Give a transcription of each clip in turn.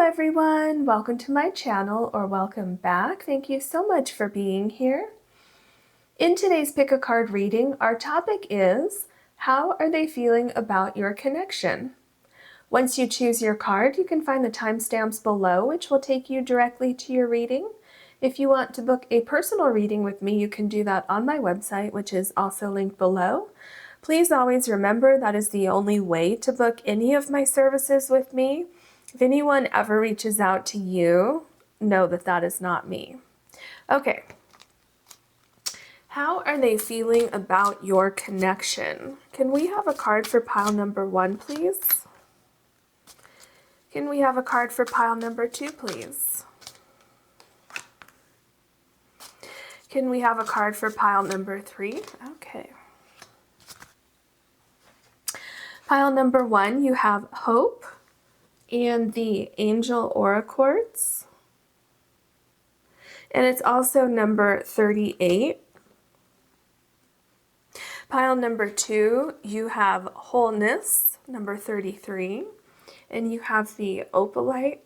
everyone, welcome to my channel, or welcome back. Thank you so much for being here. In today's Pick a Card reading, our topic is, how are they feeling about your connection? Once you choose your card, you can find the timestamps below, which will take you directly to your reading. If you want to book a personal reading with me, you can do that on my website, which is also linked below. Please always remember that is the only way to book any of my services with me. If anyone ever reaches out to you, know that that is not me. Okay. How are they feeling about your connection? Can we have a card for pile number 1, please? Can we have a card for pile number 2, please? Can we have a card for pile number 3? Okay. Pile number 1, you have hope and the Angel Aura Quartz. And it's also number 38. Pile number 2, you have wholeness, number 33. And you have the Opalite.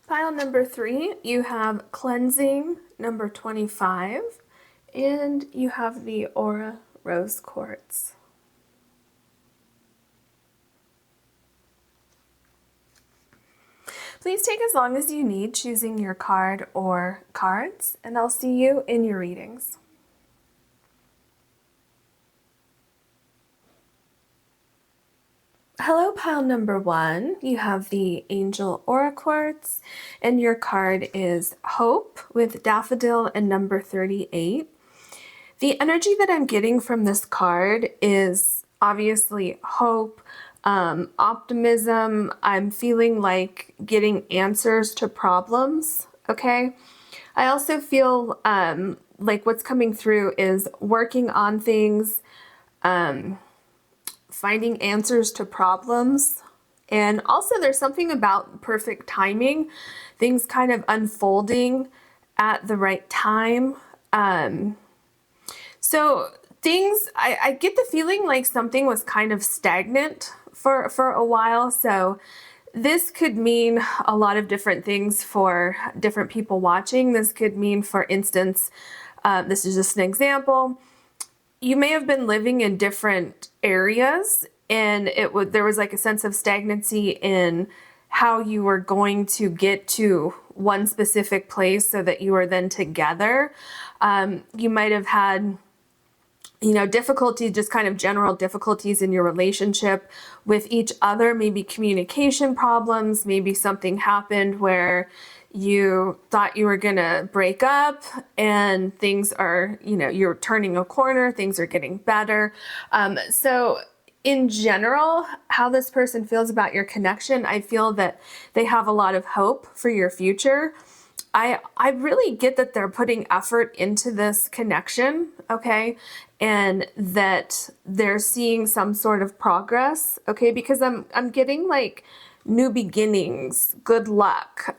Pile number 3, you have cleansing, number 25. And you have the Aura Rose Quartz. Please take as long as you need choosing your card or cards, and I'll see you in your readings. Hello, pile number 1. You have the Angel Aura Quartz, and your card is Hope with Daffodil and number 38. The energy that I'm getting from this card is obviously hope, optimism. I'm feeling like getting answers to problems, okay? I also feel like what's coming through is working on things, finding answers to problems. And also there's something about perfect timing, things kind of unfolding at the right time. So things, I get the feeling like something was kind of stagnant for a while. So this could mean a lot of different things for different people watching. This could mean, for instance, this is just an example. You may have been living in different areas, and there was like a sense of stagnancy in how you were going to get to one specific place so that you were then together. You might have had, difficulty, just kind of general difficulties in your relationship with each other, maybe communication problems, maybe something happened where you thought you were gonna break up and things are, you're turning a corner, things are getting better. So in general, how this person feels about your connection, I feel that they have a lot of hope for your future. I really get that they're putting effort into this connection, okay? And that they're seeing some sort of progress, okay? Because I'm getting like new beginnings, good luck,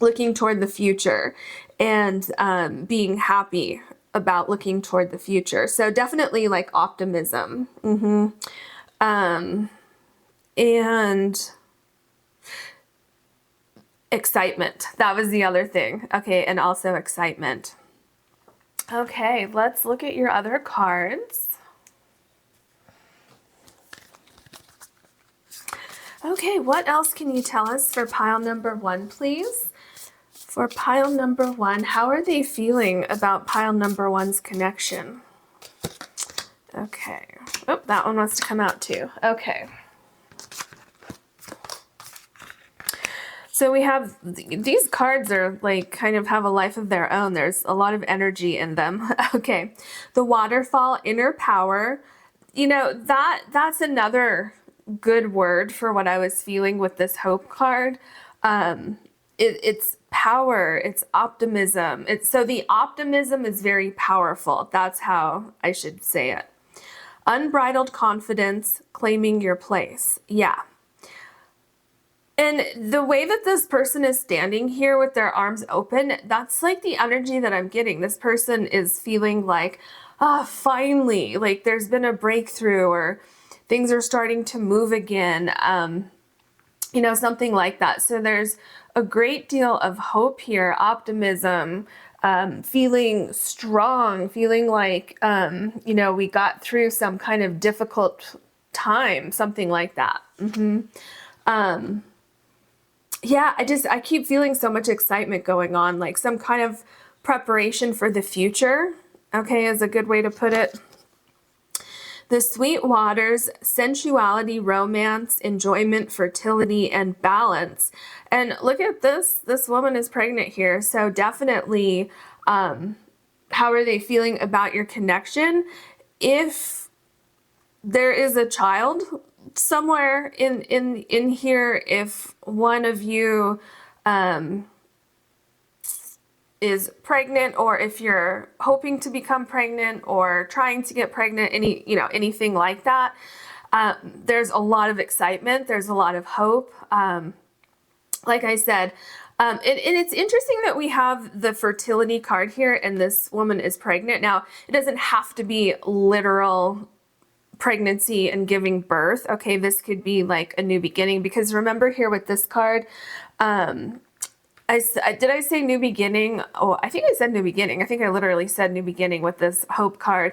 looking toward the future, and being happy about looking toward the future. So definitely like optimism. And excitement. That was the other thing. Okay, and also excitement. Okay, let's look at your other cards. Okay, what else can you tell us for pile number 1, please? For pile number 1, how are they feeling about pile number 1's connection? Okay. Oh, that one wants to come out too. Okay. So we have, these cards are like kind of have a life of their own. There's a lot of energy in them. Okay. The Waterfall, Inner Power. That's another good word for what I was feeling with this Hope card. It's power, it's optimism. So the optimism is very powerful. That's how I should say it. Unbridled confidence, claiming your place. Yeah. And the way that this person is standing here with their arms open, that's like the energy that I'm getting. This person is feeling like, finally, like there's been a breakthrough, or things are starting to move again. You know, something like that. So there's a great deal of hope here, optimism, feeling strong, feeling like, you know, we got through some kind of difficult time, something like that. Yeah, I keep feeling so much excitement going on, like some kind of preparation for the future, okay, is a good way to put it. The sweet waters, sensuality, romance, enjoyment, fertility, and balance. And look at this. This woman is pregnant here. So definitely, how are they feeling about your connection? If there is a child somewhere in here, if one of you is pregnant, or if you're hoping to become pregnant or trying to get pregnant, anything like that, there's a lot of excitement, there's a lot of hope. Like I said, and it's interesting that we have the fertility card here and this woman is pregnant. Now, it doesn't have to be literal pregnancy and giving birth. Okay, this could be like a new beginning, because remember here with this card, did I say new beginning? Oh, I think I said new beginning. I think I literally said new beginning with this hope card.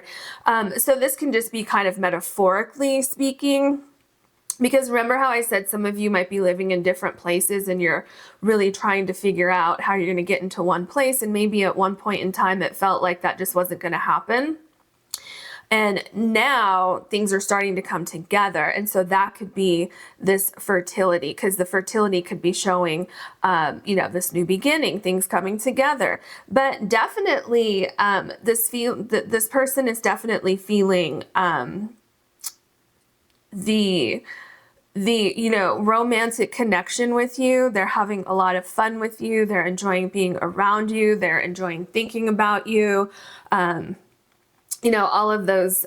So this can just be kind of metaphorically speaking, because remember how I said some of you might be living in different places and you're really trying to figure out how you're going to get into one place, and maybe at one point in time it felt like that just wasn't going to happen. And now things are starting to come together. And so that could be this fertility, because the fertility could be showing, this new beginning, things coming together. But definitely, this person is definitely feeling the romantic connection with you. They're having a lot of fun with you. They're enjoying being around you. They're enjoying thinking about you. All of those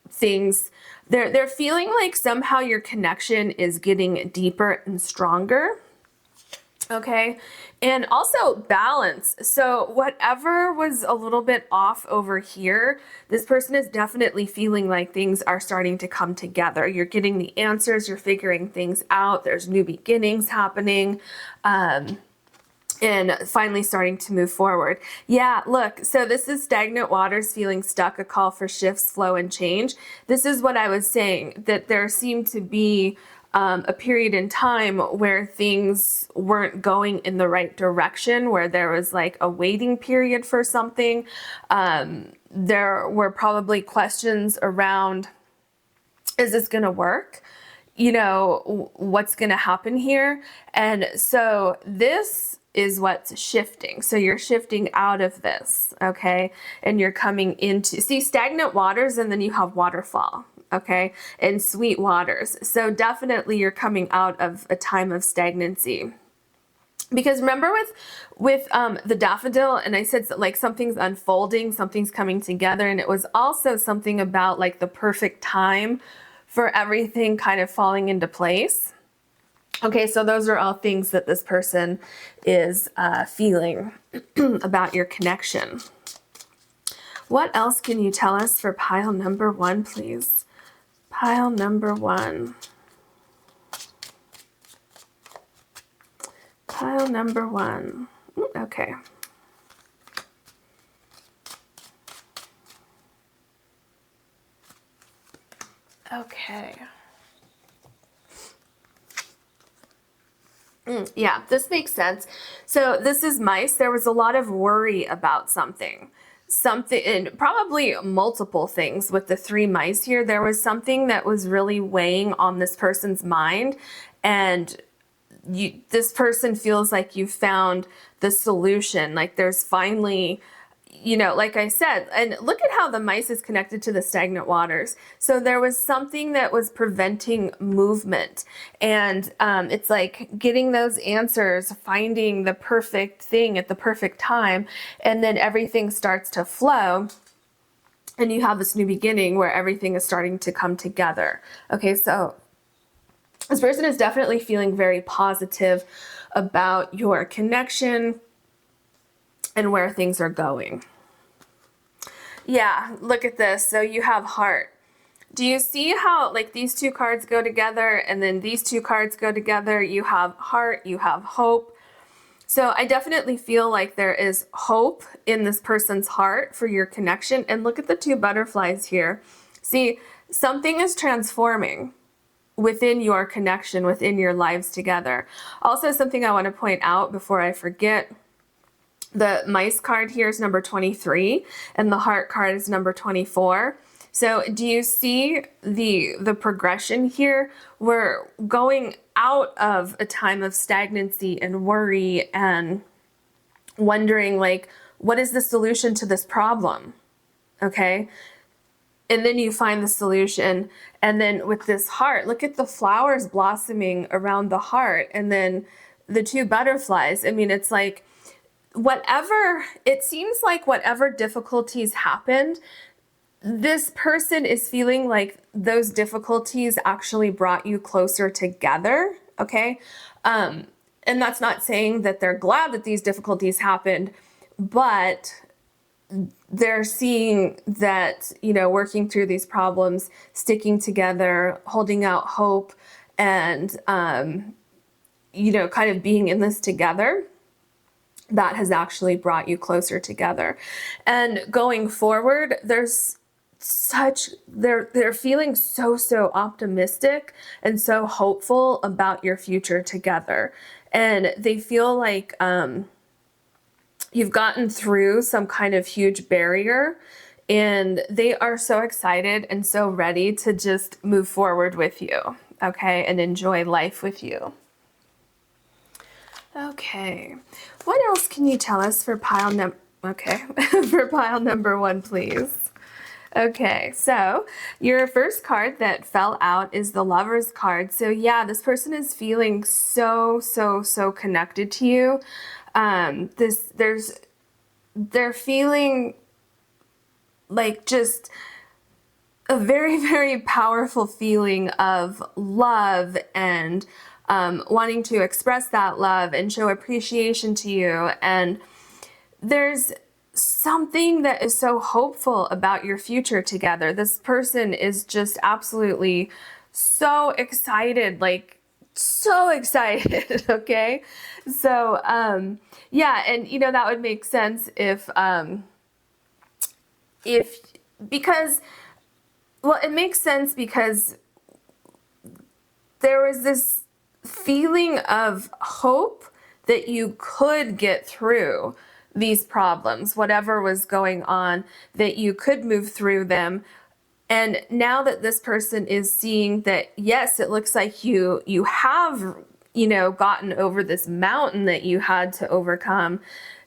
things. They're feeling like somehow your connection is getting deeper and stronger. Okay. And also balance. So whatever was a little bit off over here, this person is definitely feeling like things are starting to come together. You're getting the answers, you're figuring things out. There's new beginnings happening. And finally starting to move forward. Yeah, look, so this is stagnant waters, feeling stuck, a call for shifts, flow, and change. This is what I was saying, that there seemed to be a period in time where things weren't going in the right direction, where there was like a waiting period for something. There were probably questions around, is this going to work? What's going to happen here? And so this is what's shifting. So you're shifting out of this, okay? And you're coming into, see, stagnant waters, and then you have waterfall, okay? And sweet waters. So definitely you're coming out of a time of stagnancy. Because remember with the daffodil, and I said like something's unfolding, something's coming together, and it was also something about like the perfect time for everything kind of falling into place. Okay, so those are all things that this person is feeling about your connection. What else can you tell us for pile number 1, please? Pile number 1. Pile number 1. Okay. Okay. Yeah, this makes sense. So this is mice. There was a lot of worry about something, and probably multiple things with the 3 mice here. There was something that was really weighing on this person's mind, and this person feels like you found the solution. Like there's finally, like I said, and look at how the mice is connected to the stagnant waters. So there was something that was preventing movement, and it's like getting those answers, finding the perfect thing at the perfect time, and then everything starts to flow, and you have this new beginning where everything is starting to come together. Okay, so this person is definitely feeling very positive about your connection and where things are going. Yeah, look at this. So you have heart. Do you see how like these two cards go together and then these two cards go together? You have heart, you have hope. So I definitely feel like there is hope in this person's heart for your connection. And look at the two butterflies here. See, something is transforming within your connection, within your lives together. Also, something I want to point out before I forget, the mice card here is number 23 and the heart card is number 24. So do you see the progression here? We're going out of a time of stagnancy and worry and wondering like, what is the solution to this problem? Okay. And then you find the solution. And then with this heart, look at the flowers blossoming around the heart. And then the two butterflies. I mean, it's like it seems like whatever difficulties happened, this person is feeling like those difficulties actually brought you closer together, okay? And that's not saying that they're glad that these difficulties happened, but they're seeing that, you know, working through these problems, sticking together, holding out hope, and, you know, kind of being in this together, that has actually brought you closer together. And going forward, they're feeling so optimistic and so hopeful about your future together. And they feel like you've gotten through some kind of huge barrier, and they are so excited and so ready to just move forward with you, okay, and enjoy life with you. Okay, what else can you tell us for pile for pile number 1, please? Okay, so your first card that fell out is the Lover's card. So yeah, this person is feeling so connected to you. They're feeling like just a very powerful feeling of love and wanting to express that love and show appreciation to you. And there's something that is so hopeful about your future together. This person is just absolutely so excited, like so excited, okay? So, yeah, and you know, that would make sense because, well, it makes sense because there was this feeling of hope that you could get through these problems, whatever was going on, that you could move through them. And now that this person is seeing that, yes, it looks like you have, you know, gotten over this mountain that you had to overcome,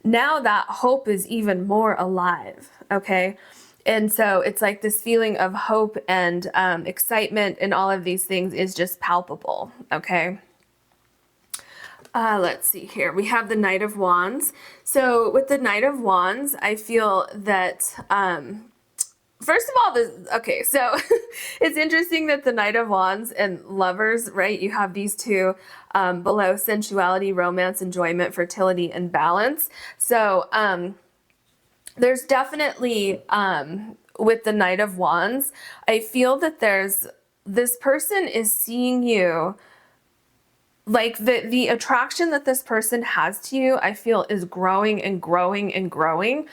now that hope is even more alive, okay? And so it's like this feeling of hope and excitement and all of these things is just palpable, okay? Let's see here. We have the Knight of Wands. So with the Knight of Wands, I feel that, first of all, okay, so it's interesting that the Knight of Wands and Lovers, right? You have these two below: sensuality, romance, enjoyment, fertility, and balance. So there's definitely, with the Knight of Wands, I feel that this person is seeing you, like the attraction that this person has to you, I feel is growing and growing and growing,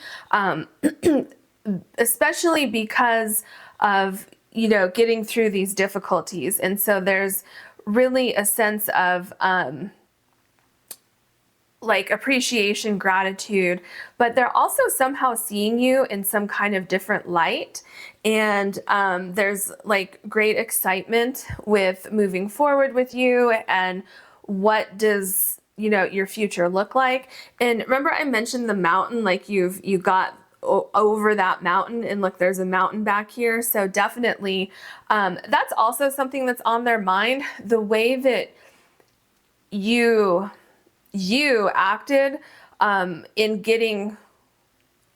especially because of, you know, getting through these difficulties. And so there's really a sense of like appreciation, gratitude, but they're also somehow seeing you in some kind of different light. And there's like great excitement with moving forward with you and what does, you know, your future look like. And remember I mentioned the mountain, like you got over that mountain, and look, there's a mountain back here. So definitely that's also something that's on their mind, the way that you acted in getting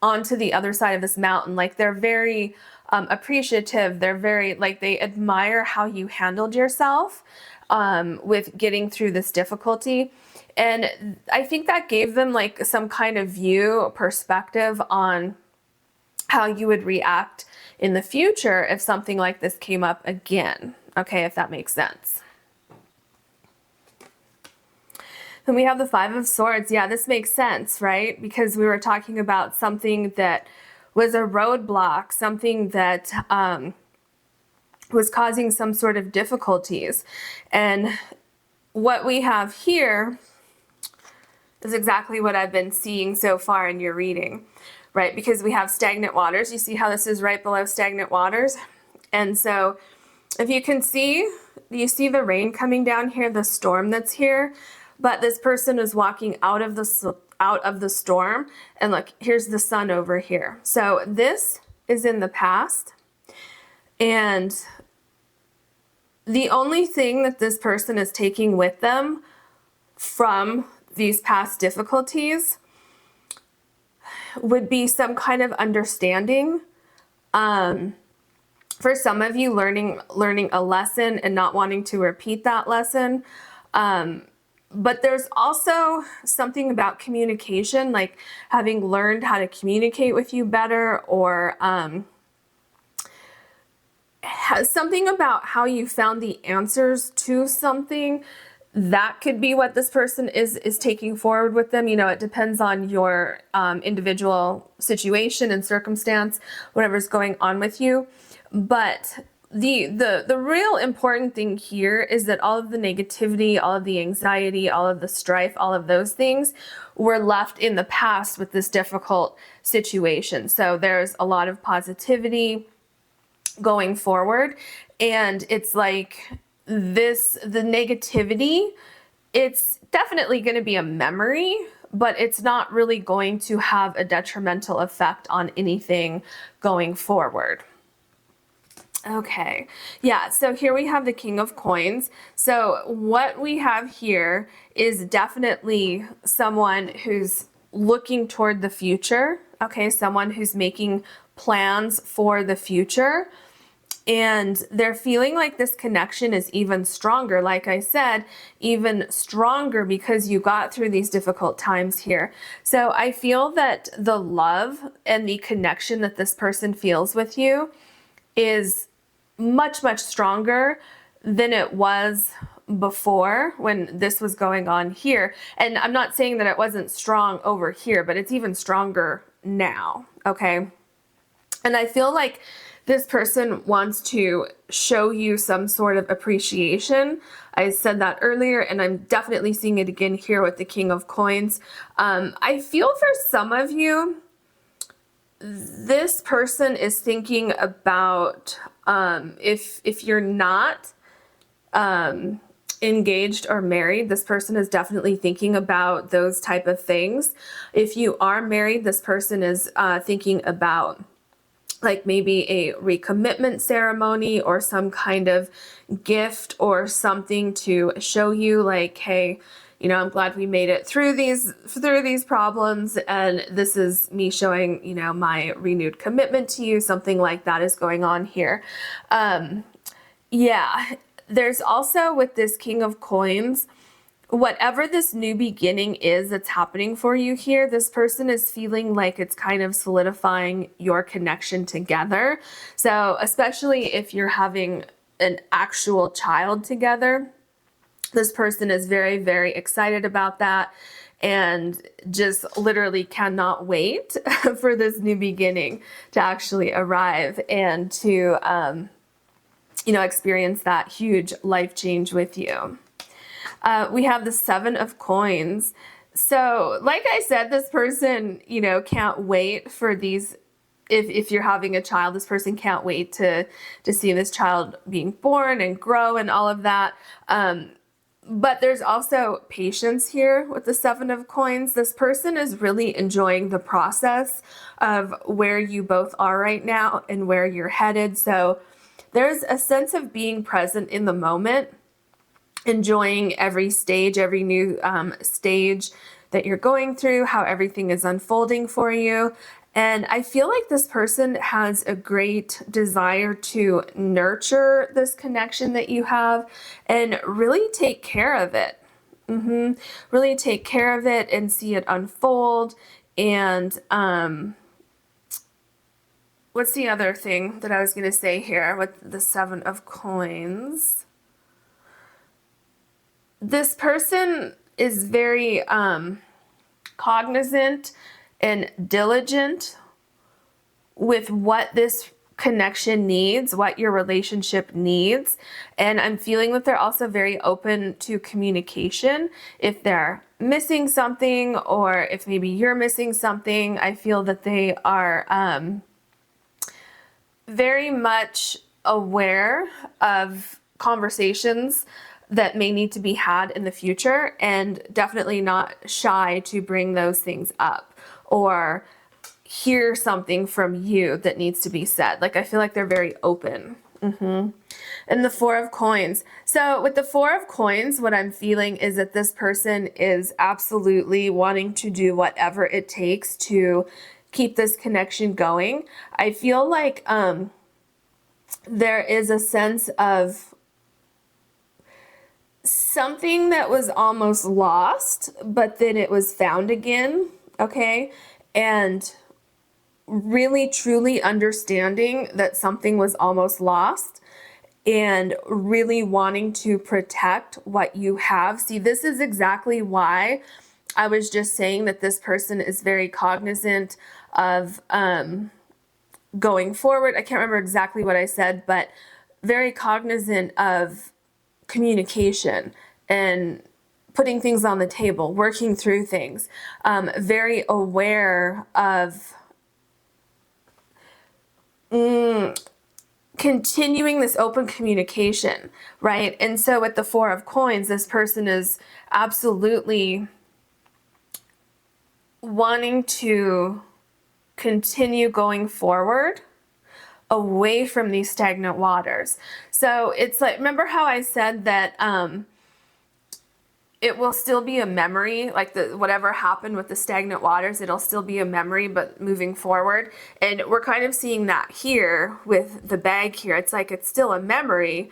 onto the other side of this mountain. Like they're very appreciative. They're very, like, they admire how you handled yourself with getting through this difficulty. And I think that gave them like some kind of perspective on how you would react in the future if something like this came up again. Okay, if that makes sense. Then we have the Five of Swords. Yeah, this makes sense, right? Because we were talking about something that was a roadblock, something that was causing some sort of difficulties. And what we have here is exactly what I've been seeing so far in your reading, right? Because we have stagnant waters. You see how this is right below stagnant waters? And so if you can see, you see the rain coming down here, the storm that's here, but this person is walking out of the storm, and look, here's the sun over here. So this is in the past, and the only thing that this person is taking with them from these past difficulties would be some kind of understanding. For some of you, learning a lesson and not wanting to repeat that lesson. But there's also something about communication, like having learned how to communicate with you better, or something about how you found the answers to something. That could be what this person is taking forward with them. You know, it depends on your individual situation and circumstance, whatever's going on with you. But the real important thing here is that all of the negativity, all of the anxiety, all of the strife, all of those things were left in the past with this difficult situation. So there's a lot of positivity going forward. And it's like the negativity, it's definitely going to be a memory, but it's not really going to have a detrimental effect on anything going forward. Okay, yeah, so here we have the King of Coins. So what we have here is definitely someone who's looking toward the future, okay, someone who's making plans for the future. And they're feeling like this connection is even stronger. Like I said, even stronger because you got through these difficult times here. So I feel that the love and the connection that this person feels with you is much, much stronger than it was before when this was going on here. And I'm not saying that it wasn't strong over here, but it's even stronger now, okay? And I feel like this person wants to show you some sort of appreciation. I said that earlier, and I'm definitely seeing it again here with the King of Coins. I feel for some of you, this person is thinking about if you're not engaged or married, this person is definitely thinking about those type of things. If you are married, this person is thinking about like maybe a recommitment ceremony or some kind of gift or something to show you like, hey, you know, I'm glad we made it through these problems, and this is me showing, you know, my renewed commitment to you. Something like that is going on here. Yeah, there's also with this King of Coins, whatever this new beginning is that's happening for you here, this person is feeling like it's kind of solidifying your connection together. So especially if you're having an actual child together, this person is very, very excited about that and just literally cannot wait for this new beginning to actually arrive and to, you know, experience that huge life change with you. We have the Seven of Coins. So like I said, this person, you know, can't wait for these. If you're having a child, this person can't wait to see this child being born and grow and all of that. But there's also patience here with the Seven of Coins. This person is really enjoying the process of where you both are right now and where you're headed. So there's a sense of being present in the moment, enjoying every stage, every new stage that you're going through, how everything is unfolding for you. And I feel like this person has a great desire to nurture this connection that you have and really take care of it. Really take care of it and see it unfold. And what's the other thing that I was going to say here with the 7 of coins? This person is very cognizant and diligent with what this connection needs, what your relationship needs. And I'm feeling that they're also very open to communication. If they're missing something, or if maybe you're missing something, I feel that they are very much aware of conversations that may need to be had in the future, and definitely not shy to bring those things up or hear something from you that needs to be said. Like, I feel like they're very open. And the 4 of coins. So with the 4 of coins, what I'm feeling is that this person is absolutely wanting to do whatever it takes to keep this connection going. I feel like there is a sense of something that was almost lost, but then it was found again, okay? And really truly understanding that something was almost lost and really wanting to protect what you have. See, this is exactly why I was just saying that this person is very cognizant of going forward. I can't remember exactly what I said, but very cognizant of communication and putting things on the table, working through things, very aware of continuing this open communication, right? And so with the 4 of coins, this person is absolutely wanting to continue going forward away from these stagnant waters. So it's like, remember how I said that it will still be a memory, like whatever happened with the stagnant waters, it'll still be a memory, but moving forward. And we're kind of seeing that here with the bag here. It's like it's still a memory,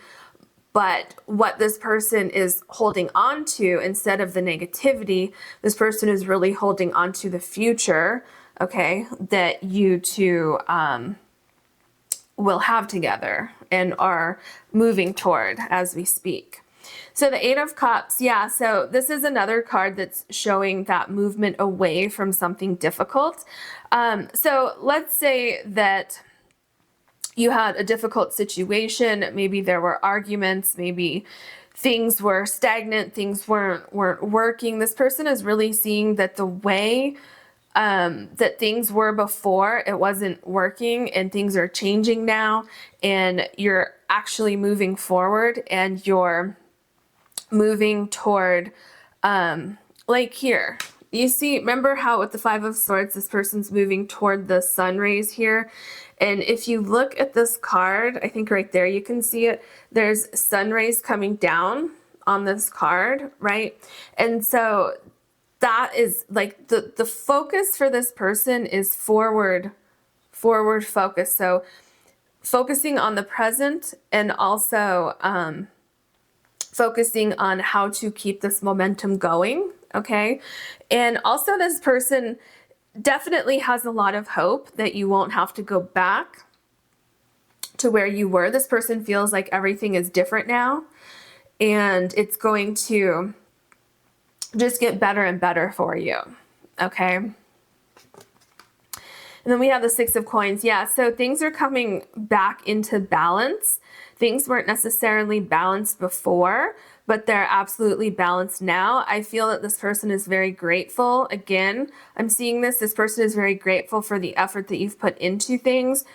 but what this person is holding on to, instead of the negativity, this person is really holding on to the future, okay, that you two will have together and are moving toward as we speak. So the 8 of Cups, yeah, so this is another card that's showing that movement away from something difficult. So let's say that you had a difficult situation, maybe there were arguments, maybe things were stagnant, things weren't working. This person is really seeing that the way that things were before, it wasn't working, and things are changing now, and you're actually moving forward, and you're moving toward, like here, you see, remember how with the 5 of Swords, this person's moving toward the sun rays here. And if you look at this card, I think right there, you can see it. There's sun rays coming down on this card, right? And so that is like the focus for this person is forward focus. So focusing on the present, and also, focusing on how to keep this momentum going, okay? And also this person definitely has a lot of hope that you won't have to go back to where you were. This person feels like everything is different now, and it's going to just get better and better for you, okay? And then we have the 6 of Coins. Yeah, so things are coming back into balance. Things weren't necessarily balanced before, but they're absolutely balanced now. I feel that this person is very grateful. Again, I'm seeing this person is very grateful for the effort that you've put into things.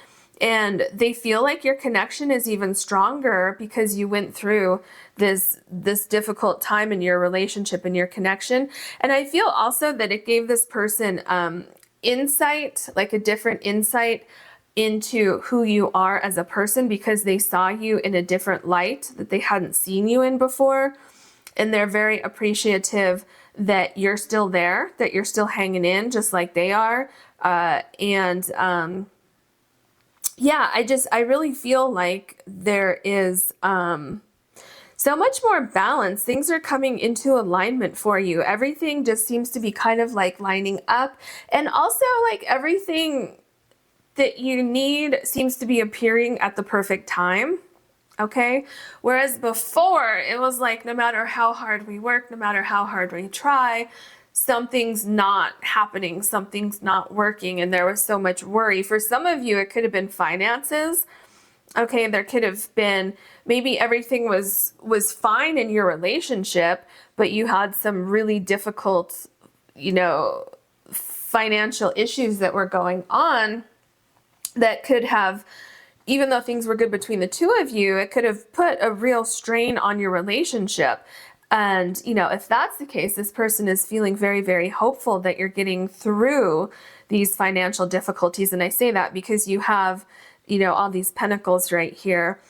And they feel like your connection is even stronger because you went through this difficult time in your relationship and your connection. And I feel also that it gave this person insight, like a different insight into who you are as a person, because they saw you in a different light that they hadn't seen you in before. And they're very appreciative that you're still there, that you're still hanging in just like they are. Yeah, I really feel like there is so much more balance. Things are coming into alignment for you. Everything just seems to be kind of like lining up. And also like everything that you need seems to be appearing at the perfect time. Okay. Whereas before it was like, no matter how hard we work, no matter how hard we try, something's not happening, something's not working. And there was so much worry. For some of you, it could have been finances. Okay. There could have been, maybe everything was fine in your relationship, but you had some really difficult, you know, financial issues that were going on that could have, even though things were good between the two of you, it could have put a real strain on your relationship. And, you know, if that's the case, this person is feeling very, very hopeful that you're getting through these financial difficulties. And I say that because you have, you know, all these pentacles right here.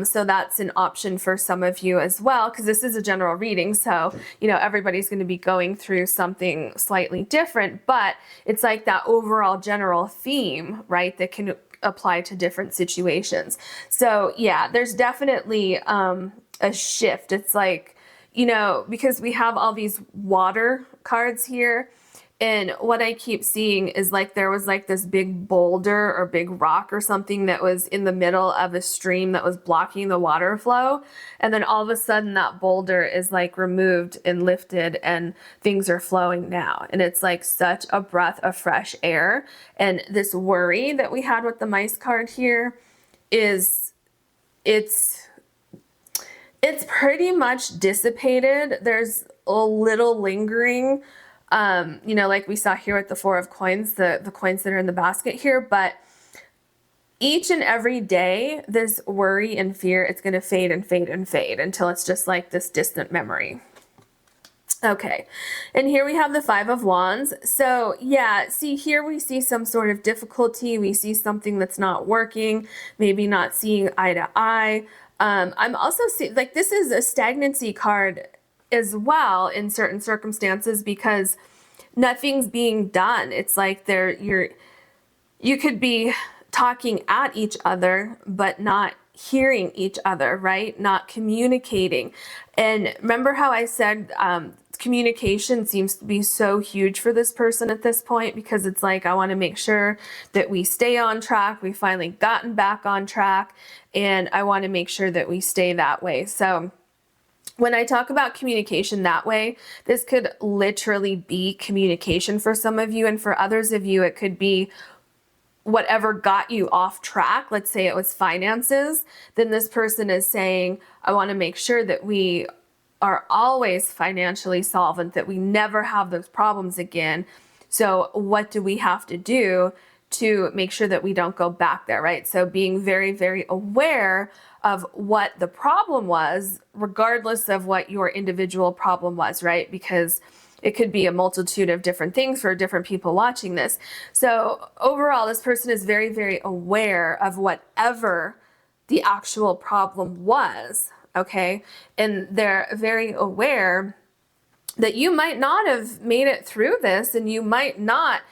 So that's an option for some of you as well, because this is a general reading. So, you know, everybody's going to be going through something slightly different, but it's like that overall general theme, right, that can apply to different situations. So yeah, there's definitely a shift. It's like, you know, because we have all these water cards here, and what I keep seeing is like there was like this big boulder or big rock or something that was in the middle of a stream that was blocking the water flow. And then all of a sudden that boulder is like removed and lifted and things are flowing now. And it's like such a breath of fresh air. And this worry that we had with the mice card here is, it's pretty much dissipated. There's a little lingering, you know, like we saw here with the Four of Coins, the coins that are in the basket here, but each and every day, this worry and fear, it's going to fade and fade and fade until it's just like this distant memory. Okay, and here we have the Five of Wands. So yeah, see here we see some sort of difficulty. We see something that's not working, maybe not seeing eye to eye. I'm also seeing, like, this is a stagnancy card as well in certain circumstances because nothing's being done. It's like you could be talking at each other, but not hearing each other, right? Not communicating. And remember how I said, communication seems to be so huge for this person at this point, because it's like, I want to make sure that we stay on track. We finally gotten back on track, and I want to make sure that we stay that way. So when I talk about communication that way, this could literally be communication for some of you, and for others of you, it could be whatever got you off track. Let's say it was finances. Then this person is saying, I want to make sure that we are always financially solvent, that we never have those problems again. So what do we have to do to make sure that we don't go back there, right? So being very, very aware of what the problem was, regardless of what your individual problem was, right? Because it could be a multitude of different things for different people watching this. So overall, this person is very, very aware of whatever the actual problem was, okay? And they're very aware that you might not have made it through this, and you might not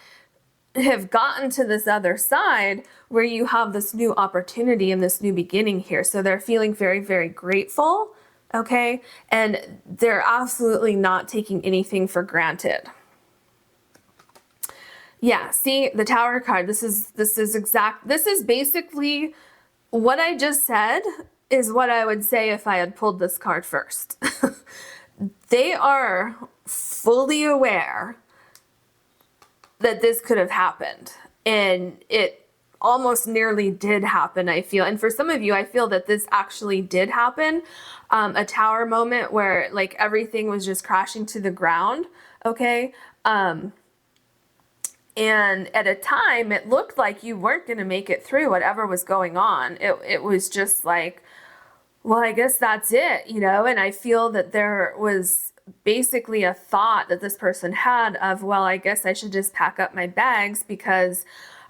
have gotten to this other side where you have this new opportunity and this new beginning here. So they're feeling very, very grateful, okay? And they're absolutely not taking anything for granted. Yeah, see the Tower card, this is basically what I just said is what I would say if I had pulled this card first. They are fully aware that this could have happened, and it almost nearly did happen, I feel. And for some of you, I feel that this actually did happen, a tower moment where like everything was just crashing to the ground, okay? And at a time, it looked like you weren't going to make it through whatever was going on. It was just like, well, I guess that's it, you know? And I feel that there was basically a thought that this person had of, well, I guess I should just pack up my bags because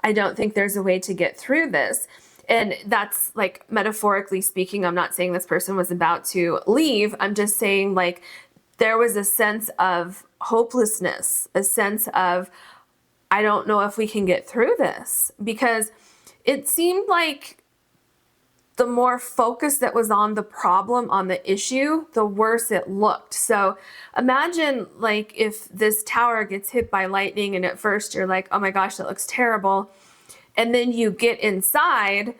I don't think there's a way to get through this. And that's like metaphorically speaking. I'm not saying this person was about to leave. I'm just saying like there was a sense of hopelessness, a sense of, I don't know if we can get through this, because it seemed like the more focus that was on the problem, on the issue, the worse it looked. So imagine like if this tower gets hit by lightning and at first you're like, oh my gosh, that looks terrible. And then you get inside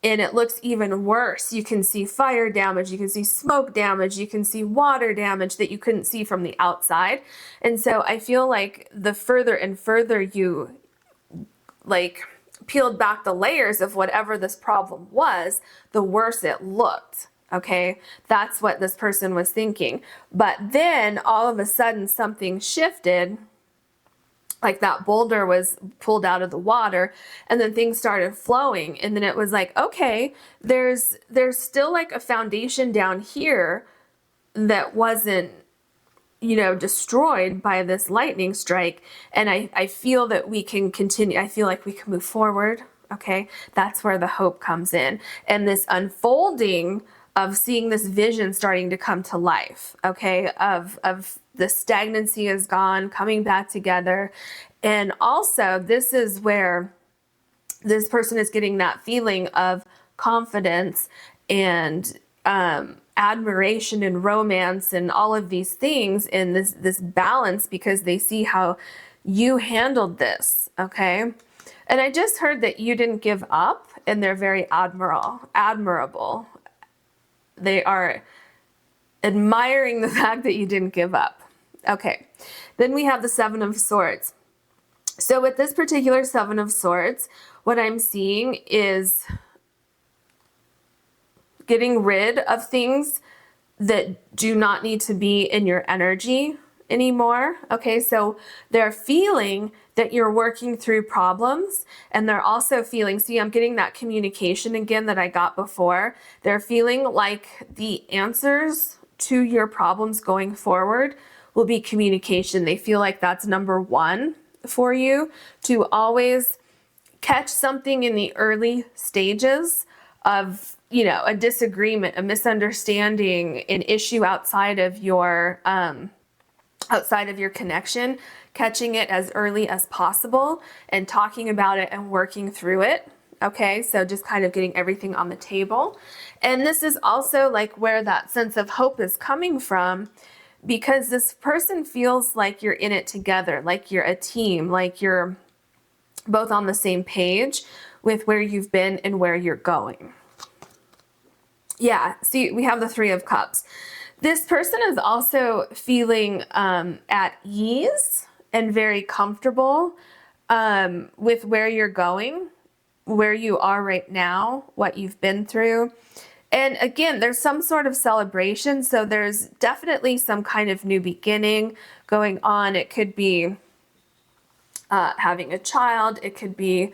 and it looks even worse. You can see fire damage, you can see smoke damage, you can see water damage that you couldn't see from the outside. And so I feel like the further and further you like peeled back the layers of whatever this problem was, the worse it looked. Okay, that's what this person was thinking. But then all of a sudden something shifted, like that boulder was pulled out of the water, and then things started flowing. And then it was like, okay, there's still like a foundation down here that wasn't, destroyed by this lightning strike. And I feel that we can continue. I feel like we can move forward. Okay, that's where the hope comes in. And this unfolding of seeing this vision starting to come to life, okay, of the stagnancy is gone, coming back together. And also, this is where this person is getting that feeling of confidence and admiration and romance and all of these things in this balance, because they see how you handled this, okay? And I just heard that you didn't give up, and they're very admirable. They are admiring the fact that you didn't give up. Okay, then we have the Seven of Swords. So with this particular Seven of Swords, what I'm seeing is getting rid of things that do not need to be in your energy anymore. Okay, so they're feeling that you're working through problems, and they're also feeling, see, I'm getting that communication again that I got before. They're feeling like the answers to your problems going forward will be communication. They feel like that's number one for you, to always catch something in the early stages of, a disagreement, a misunderstanding, an issue outside of your connection, catching it as early as possible and talking about it and working through it. Okay, so just kind of getting everything on the table. And this is also like where that sense of hope is coming from, because this person feels like you're in it together, like you're a team, like you're both on the same page with where you've been and where you're going. Yeah, see, we have the Three of Cups. This person is also feeling at ease and very comfortable with where you're going, where you are right now, what you've been through. And again, there's some sort of celebration. So there's definitely some kind of new beginning going on. It could be having a child. It could be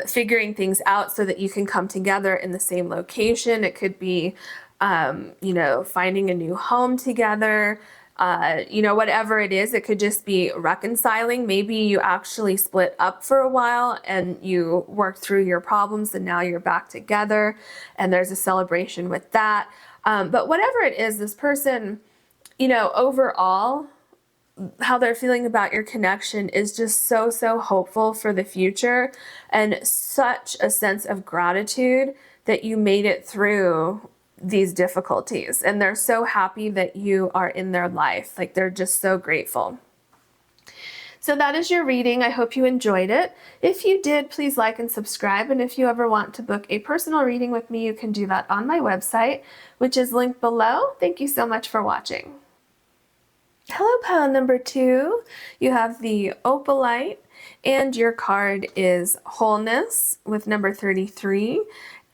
figuring things out so that you can come together in the same location. It could be, finding a new home together. Whatever it is, it could just be reconciling. Maybe you actually split up for a while and you worked through your problems and now you're back together, and there's a celebration with that. But whatever it is, this person, overall, how they're feeling about your connection is just so, so hopeful for the future, and such a sense of gratitude that you made it through these difficulties. And they're so happy that you are in their life. Like, they're just so grateful. So that is your reading. I hope you enjoyed it. If you did, please like and subscribe. And if you ever want to book a personal reading with me, you can do that on my website, which is linked below. Thank you so much for watching. Hello, pile number 2. You have the Opalite, and your card is Wholeness with number 33.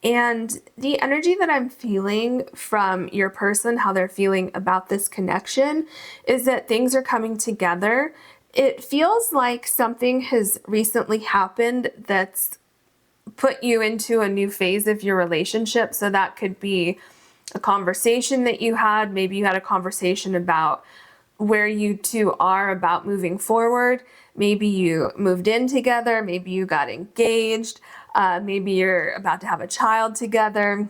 And the energy that I'm feeling from your person, how they're feeling about this connection, is that things are coming together. It feels like something has recently happened that's put you into a new phase of your relationship. So that could be a conversation that you had. Maybe you had a conversation about where you two are about moving forward. Maybe you moved in together. Maybe you got engaged. Maybe you're about to have a child together.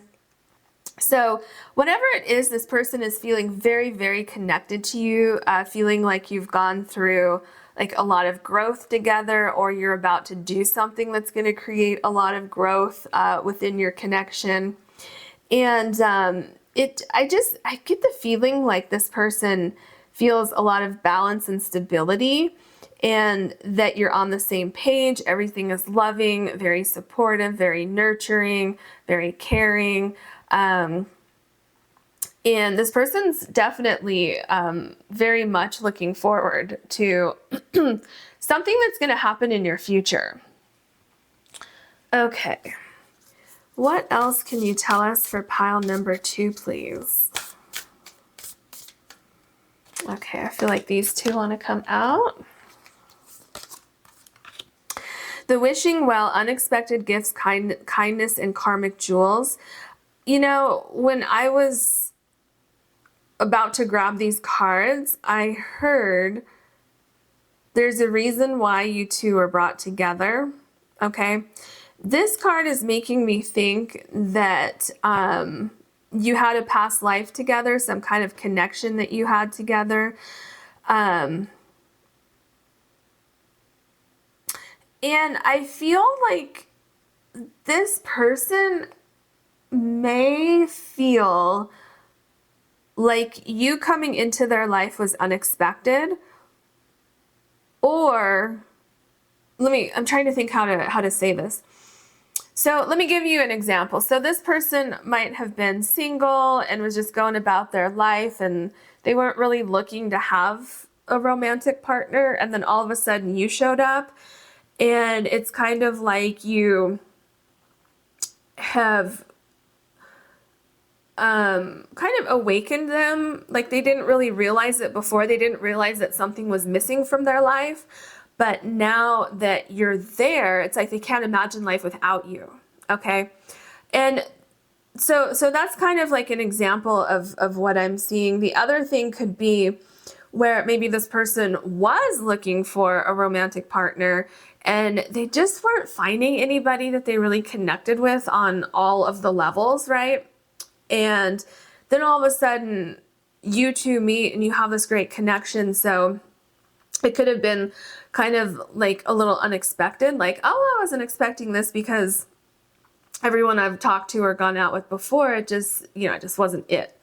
So whatever it is, this person is feeling very, very connected to you, feeling like you've gone through like a lot of growth together, or you're about to do something that's going to create a lot of growth within your connection. And I get the feeling like this person feels a lot of balance and stability. and that you're on the same page. Everything is loving, very supportive, very nurturing, very caring. And this person's definitely very much looking forward to something that's going to happen in your future. Okay. What else can you tell us for pile number 2, please? Okay, I feel like these two want to come out. The wishing well, unexpected gifts, kindness, and karmic jewels. You know, when I was about to grab these cards, I heard there's a reason why you two are brought together, okay? This card is making me think that you had a past life together, some kind of connection that you had together. And I feel like this person may feel like you coming into their life was unexpected, or I'm trying to think how to say this. So let me give you an example. So this person might have been single and was just going about their life, and they weren't really looking to have a romantic partner, and then all of a sudden you showed up, and it's kind of like you have kind of awakened them. Like they didn't really realize it before. They didn't realize that something was missing from their life. But now that you're there, it's like they can't imagine life without you. Okay. And so that's kind of like an example of what I'm seeing. The other thing could be where maybe this person was looking for a romantic partner and they just weren't finding anybody that they really connected with on all of the levels, right? And then all of a sudden you two meet and you have this great connection. So it could have been kind of like a little unexpected, like, oh, I wasn't expecting this because everyone I've talked to or gone out with before, it just wasn't it.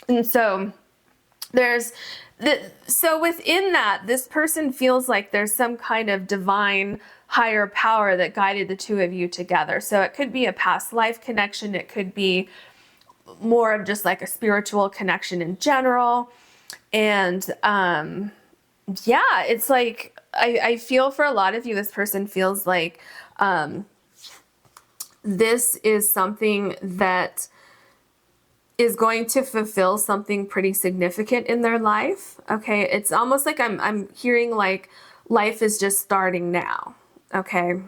And so so within that, this person feels like there's some kind of divine higher power that guided the two of you together. So it could be a past life connection. It could be more of just like a spiritual connection in general. And yeah, it's like, I feel for a lot of you, this person feels like this is something that is going to fulfill something pretty significant in their life. Okay, it's almost like I'm hearing like life is just starting now. Okay.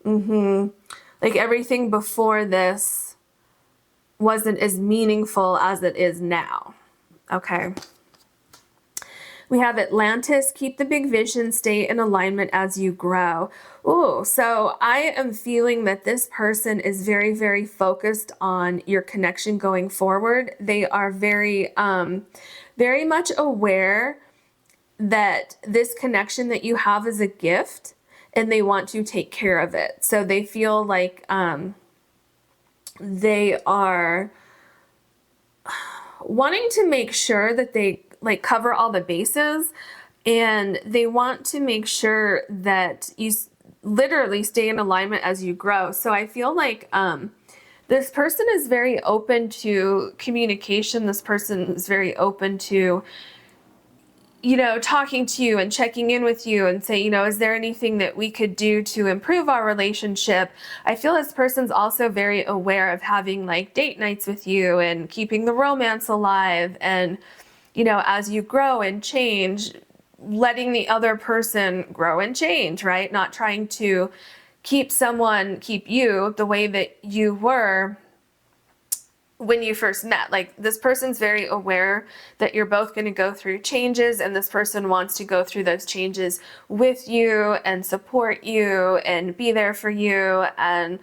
Like everything before this wasn't as meaningful as it is now. Okay. We have Atlantis, keep the big vision, stay in alignment as you grow. Ooh, so I am feeling that this person is very, very focused on your connection going forward. They are very, very much aware that this connection that you have is a gift and they want to take care of it. So they feel like they are wanting to make sure that they like cover all the bases, and they want to make sure that you literally stay in alignment as you grow. So I feel like this person is very open to communication. This person is very open to, talking to you and checking in with you and say, is there anything that we could do to improve our relationship? I feel this person's also very aware of having like date nights with you and keeping the romance alive, and as you grow and change, letting the other person grow and change, right? Not trying to keep you the way that you were when you first met. Like this person's very aware that you're both going to go through changes, and this person wants to go through those changes with you and support you and be there for you, and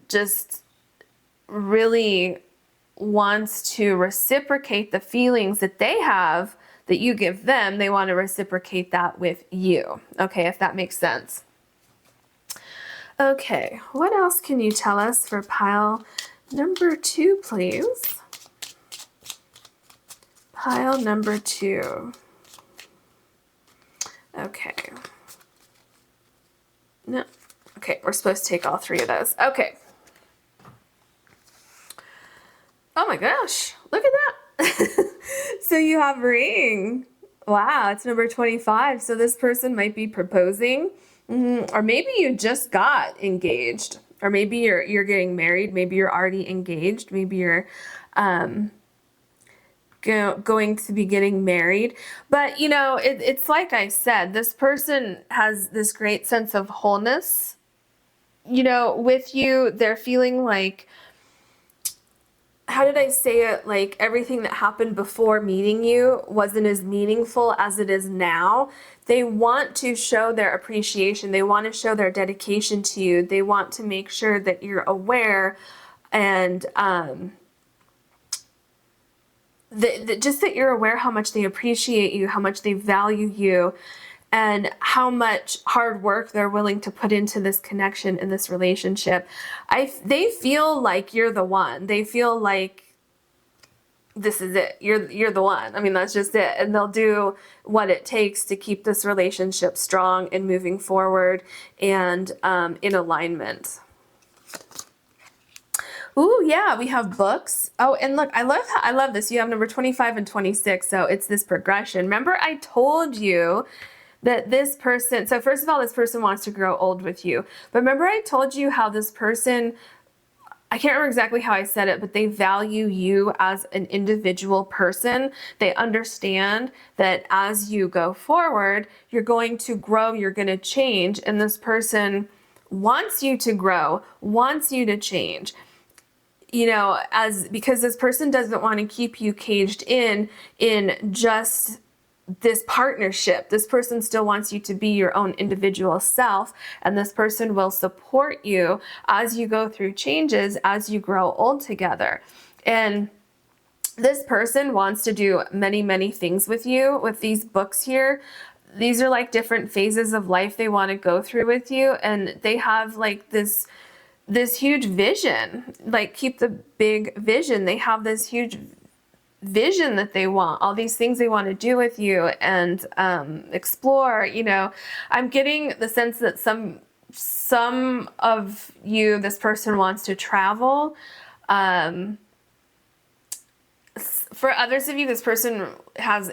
just really wants to reciprocate the feelings that they have that you give them. They want to reciprocate that with you. Okay, if that makes sense. Okay, what else can you tell us for pile number 2, please? Pile number 2. Okay. No. Okay, we're supposed to take all three of those. Okay. Oh my gosh, look at that. So you have ring. Wow, it's number 25. So this person might be proposing, or maybe you just got engaged, or maybe you're getting married. Maybe you're already engaged. Maybe you're going to be getting married. But you know, it's like I said, this person has this great sense of wholeness. You know, with you, they're feeling like, how did I say it? Like everything that happened before meeting you wasn't as meaningful as it is now. They want to show their appreciation. They want to show their dedication to you. They want to make sure that you're aware and just that you're aware how much they appreciate you, how much they value you, and how much hard work they're willing to put into this connection in this relationship. They feel like you're the one. They feel like this is it. You're the one. I mean, that's just it. And they'll do what it takes to keep this relationship strong and moving forward and in alignment. Ooh, yeah, we have books. Oh, and look, I love this. You have number 25 and 26, so it's this progression. Remember, I told you that this person, so first of all, this person wants to grow old with you. But remember I told you how this person, I can't remember exactly how I said it, but they value you as an individual person. They understand that as you go forward, you're going to grow, you're going to change, and this person wants you to grow, wants you to change. You know, because this person doesn't want to keep you caged in just this partnership. This person still wants you to be your own individual self, and this person will support you as you go through changes, as you grow old together. And this person wants to do many, many things with you. With these books here, these are like different phases of life they want to go through with you, and they have like this huge vision. Like, keep the big vision. They have this huge vision that they want, all these things they want to do with you and explore. You know, I'm getting the sense that some of you, this person wants to travel. For others of you, this person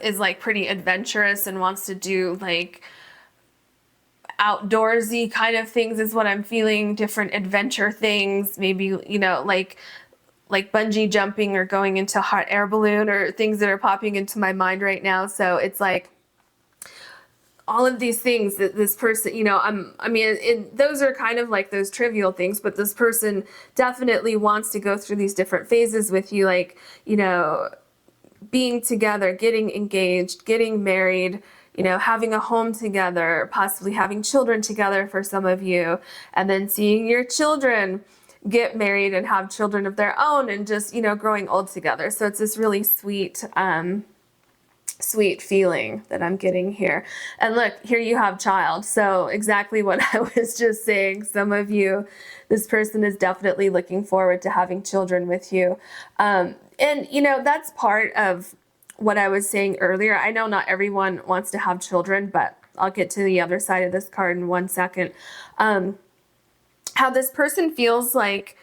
is like pretty adventurous and wants to do like outdoorsy kind of things is what I'm feeling. Different adventure things, maybe, you know, like bungee jumping or going into hot air balloon, or things that are popping into my mind right now. So it's like all of these things that this person, you know, those are kind of like those trivial things, but this person definitely wants to go through these different phases with you, like, you know, being together, getting engaged, getting married, you know, having a home together, possibly having children together for some of you, and then seeing your children get married and have children of their own, and just, you know, growing old together. So it's this really sweet, sweet feeling that I'm getting here. And look, here you have child. So exactly what I was just saying. Some of you, this person is definitely looking forward to having children with you. And, you know, that's part of what I was saying earlier. I know not everyone wants to have children, but I'll get to the other side of this card in 1 second. How this person feels like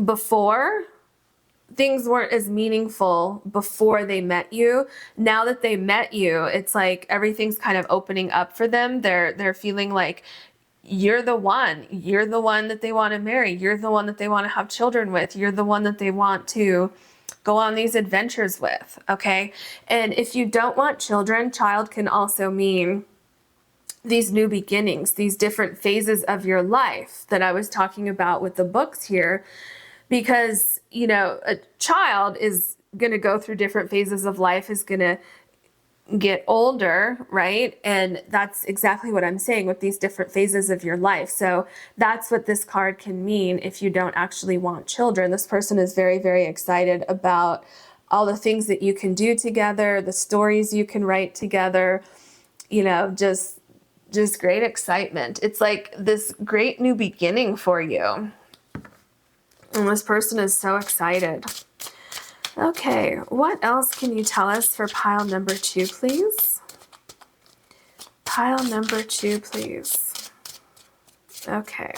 before, things weren't as meaningful before they met you. Now that they met you, it's like everything's kind of opening up for them. They're feeling like you're the one. You're the one that they want to marry. You're the one that they want to have children with. You're the one that they want to go on these adventures with, okay? And if you don't want children, child can also mean these new beginnings, these different phases of your life that I was talking about with the books here. Because, you know, a child is going to go through different phases of life, is going to get older, right? And that's exactly what I'm saying with these different phases of your life. So that's what this card can mean if you don't actually want children. This person is very, very excited about all the things that you can do together, the stories you can write together, you know, just great excitement. It's like this great new beginning for you. And this person is so excited. Okay, what else can you tell us for pile number 2, please? Pile number 2, please. Okay.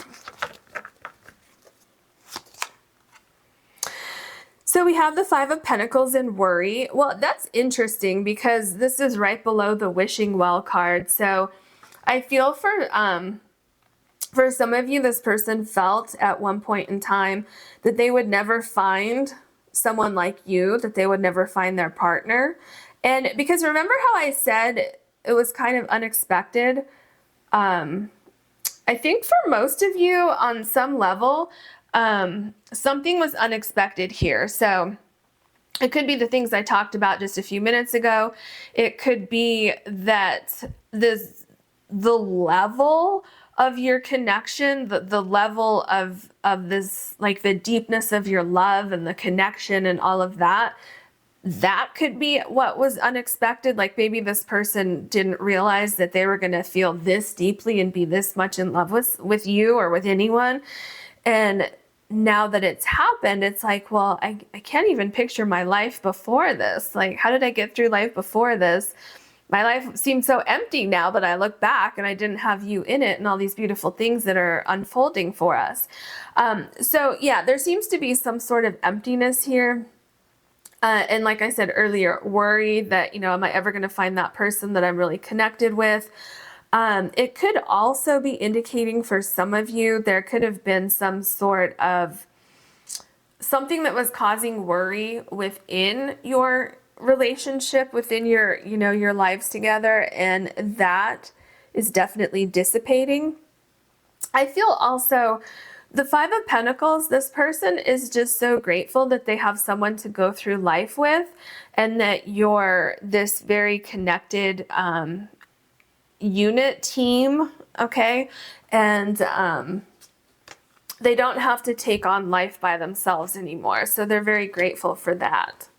So we have the 5 of Pentacles and worry. Well, that's interesting because this is right below the wishing well card. So I feel for some of you, this person felt at one point in time that they would never find someone like you, that they would never find their partner. And because remember how I said it was kind of unexpected? I think for most of you on some level, something was unexpected here. So it could be the things I talked about just a few minutes ago. It could be that the level of your connection, the level of this, like the deepness of your love and the connection and all of that, that could be what was unexpected. Like maybe this person didn't realize that they were going to feel this deeply and be this much in love with you or with anyone. And now that it's happened, it's like, well, I can't even picture my life before this. Like, how did I get through life before this? My life seems so empty now that I look back and I didn't have you in it and all these beautiful things that are unfolding for us. So yeah, there seems to be some sort of emptiness here. And like I said earlier, worry that, you know, am I ever going to find that person that I'm really connected with? It could also be indicating for some of you, there could have been some sort of something that was causing worry within your relationship, within your, you know, your lives together. And that is definitely dissipating. I feel also the 5 of Pentacles, this person is just so grateful that they have someone to go through life with and that you're this very connected unit team, okay? And they don't have to take on life by themselves anymore. So they're very grateful for that.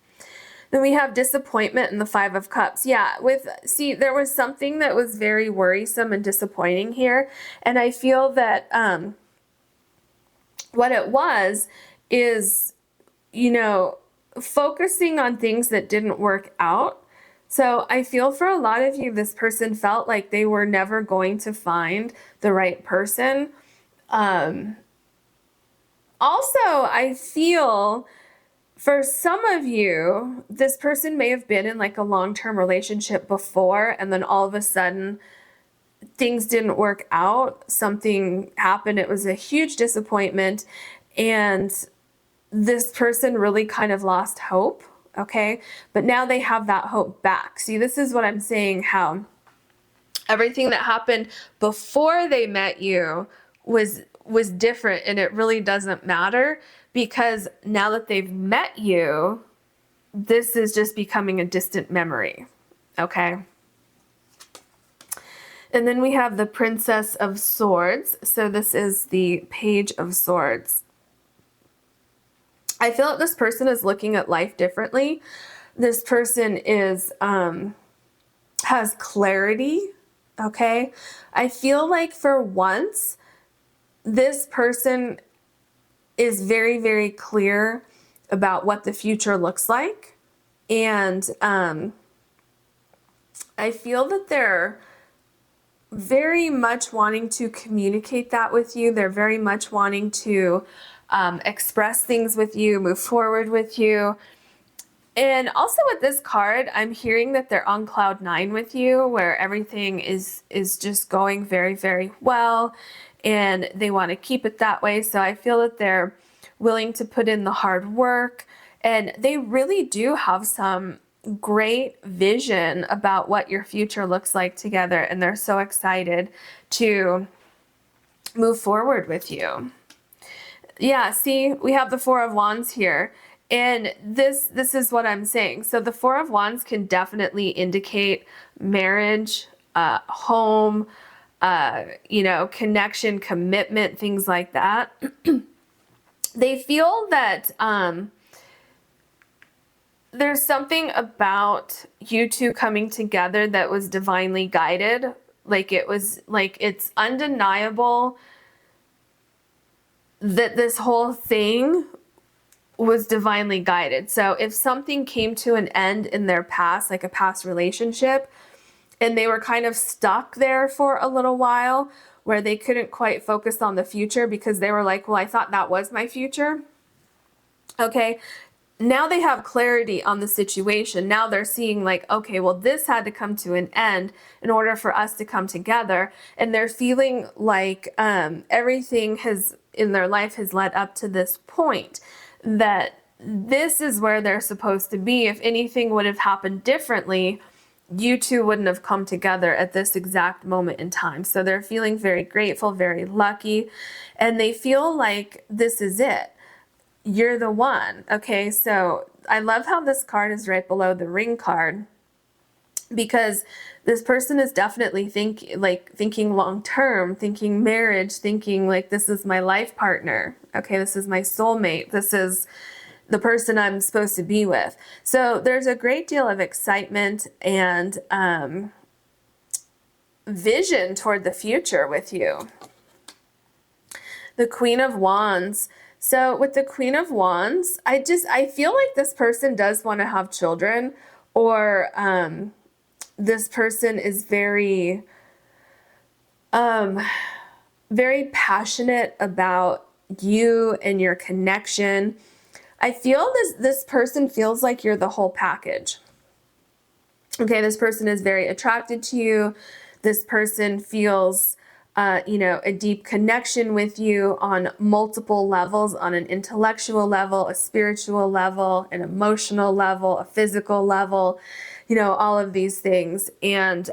Then we have disappointment and the 5 of Cups. Yeah, see, there was something that was very worrisome and disappointing here. And I feel that what it was is, you know, focusing on things that didn't work out. So I feel for a lot of you, this person felt like they were never going to find the right person. Also, I feel for some of you, this person may have been in like a long-term relationship before, and then all of a sudden things didn't work out. Something happened. It was a huge disappointment. And this person really kind of lost hope. Okay. But now they have that hope back. See, this is what I'm saying, how everything that happened before they met you was different, and it really doesn't matter because now that they've met you, this is just becoming a distant memory. Okay. And then we have the Princess of Swords. So this is the Page of Swords. I feel that this person is looking at life differently. This person is has clarity, okay? I feel like for once, this person is very, very clear about what the future looks like. And I feel that they're very much wanting to communicate that with you. They're very much wanting to express things with you, move forward with you. And also with this card, I'm hearing that they're on cloud 9 with you, where everything is just going very, very well, and they want to keep it that way. So I feel that they're willing to put in the hard work, and they really do have some great vision about what your future looks like together, and they're so excited to move forward with you. Yeah, see, we have the 4 of Wands here, and this is what I'm saying. So the 4 of Wands can definitely indicate marriage, home, you know, connection, commitment, things like that. They feel that there's something about you two coming together that was divinely guided. Like it was, like it's undeniable that this whole thing was divinely guided. So if something came to an end in their past, like a past relationship, and they were kind of stuck there for a little while where they couldn't quite focus on the future because they were like, well, I thought that was my future. Okay. Now they have clarity on the situation. Now they're seeing like, okay, well, this had to come to an end in order for us to come together. And they're feeling like everything has in their life has led up to this point, that this is where they're supposed to be. If anything would have happened differently, you two wouldn't have come together at this exact moment in time. So they're feeling very grateful, very lucky, and they feel like this is it. You're the one. Okay, so I love how this card is right below the ring card, because this person is definitely thinking long term, thinking marriage, thinking like this is my life partner. Okay, this is my soulmate. This is the person I'm supposed to be with. So there's a great deal of excitement and vision toward the future with you. The Queen of Wands. So with the Queen of Wands, I feel like this person does want to have children, or this person is very, very passionate about you and your connection. I feel this person feels like you're the whole package. Okay, this person is very attracted to you. This person feels a deep connection with you on multiple levels, on an intellectual level, a spiritual level, an emotional level, a physical level, all of these things. And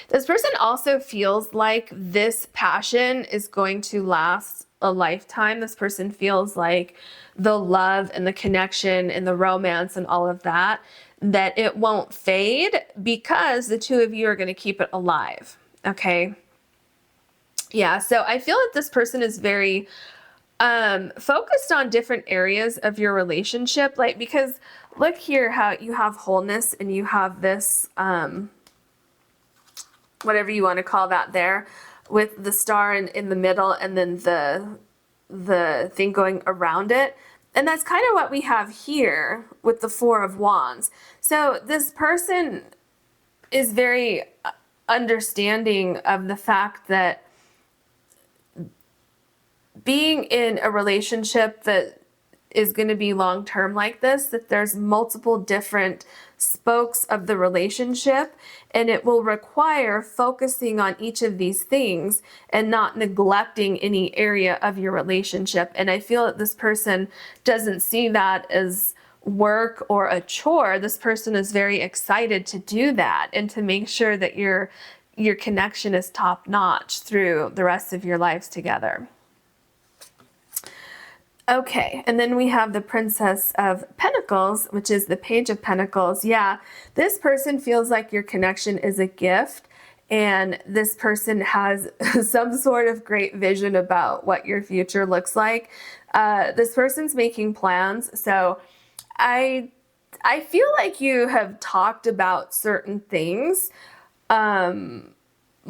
this person also feels like this passion is going to last a lifetime. This person feels like the love and the connection and the romance and all of that it won't fade, because the two of you are going to keep it alive. Okay. Yeah, so I feel that this person is very focused on different areas of your relationship, like, because look here how you have wholeness and you have this, whatever you want to call that there, with the star in the middle and then the thing going around it. And that's kind of what we have here with the Four of Wands. So this person is very understanding of the fact that being in a relationship that is going to be long-term like this, that there's multiple different spokes of the relationship, and it will require focusing on each of these things and not neglecting any area of your relationship. And I feel that this person doesn't see that as work or a chore. This person is very excited to do that and to make sure that your connection is top-notch through the rest of your lives together. Okay, and then we have the Princess of Pentacles, which is the Page of Pentacles. Yeah, this person feels like your connection is a gift, and this person has some sort of great vision about what your future looks like. This person's making plans, so I feel like you have talked about certain things.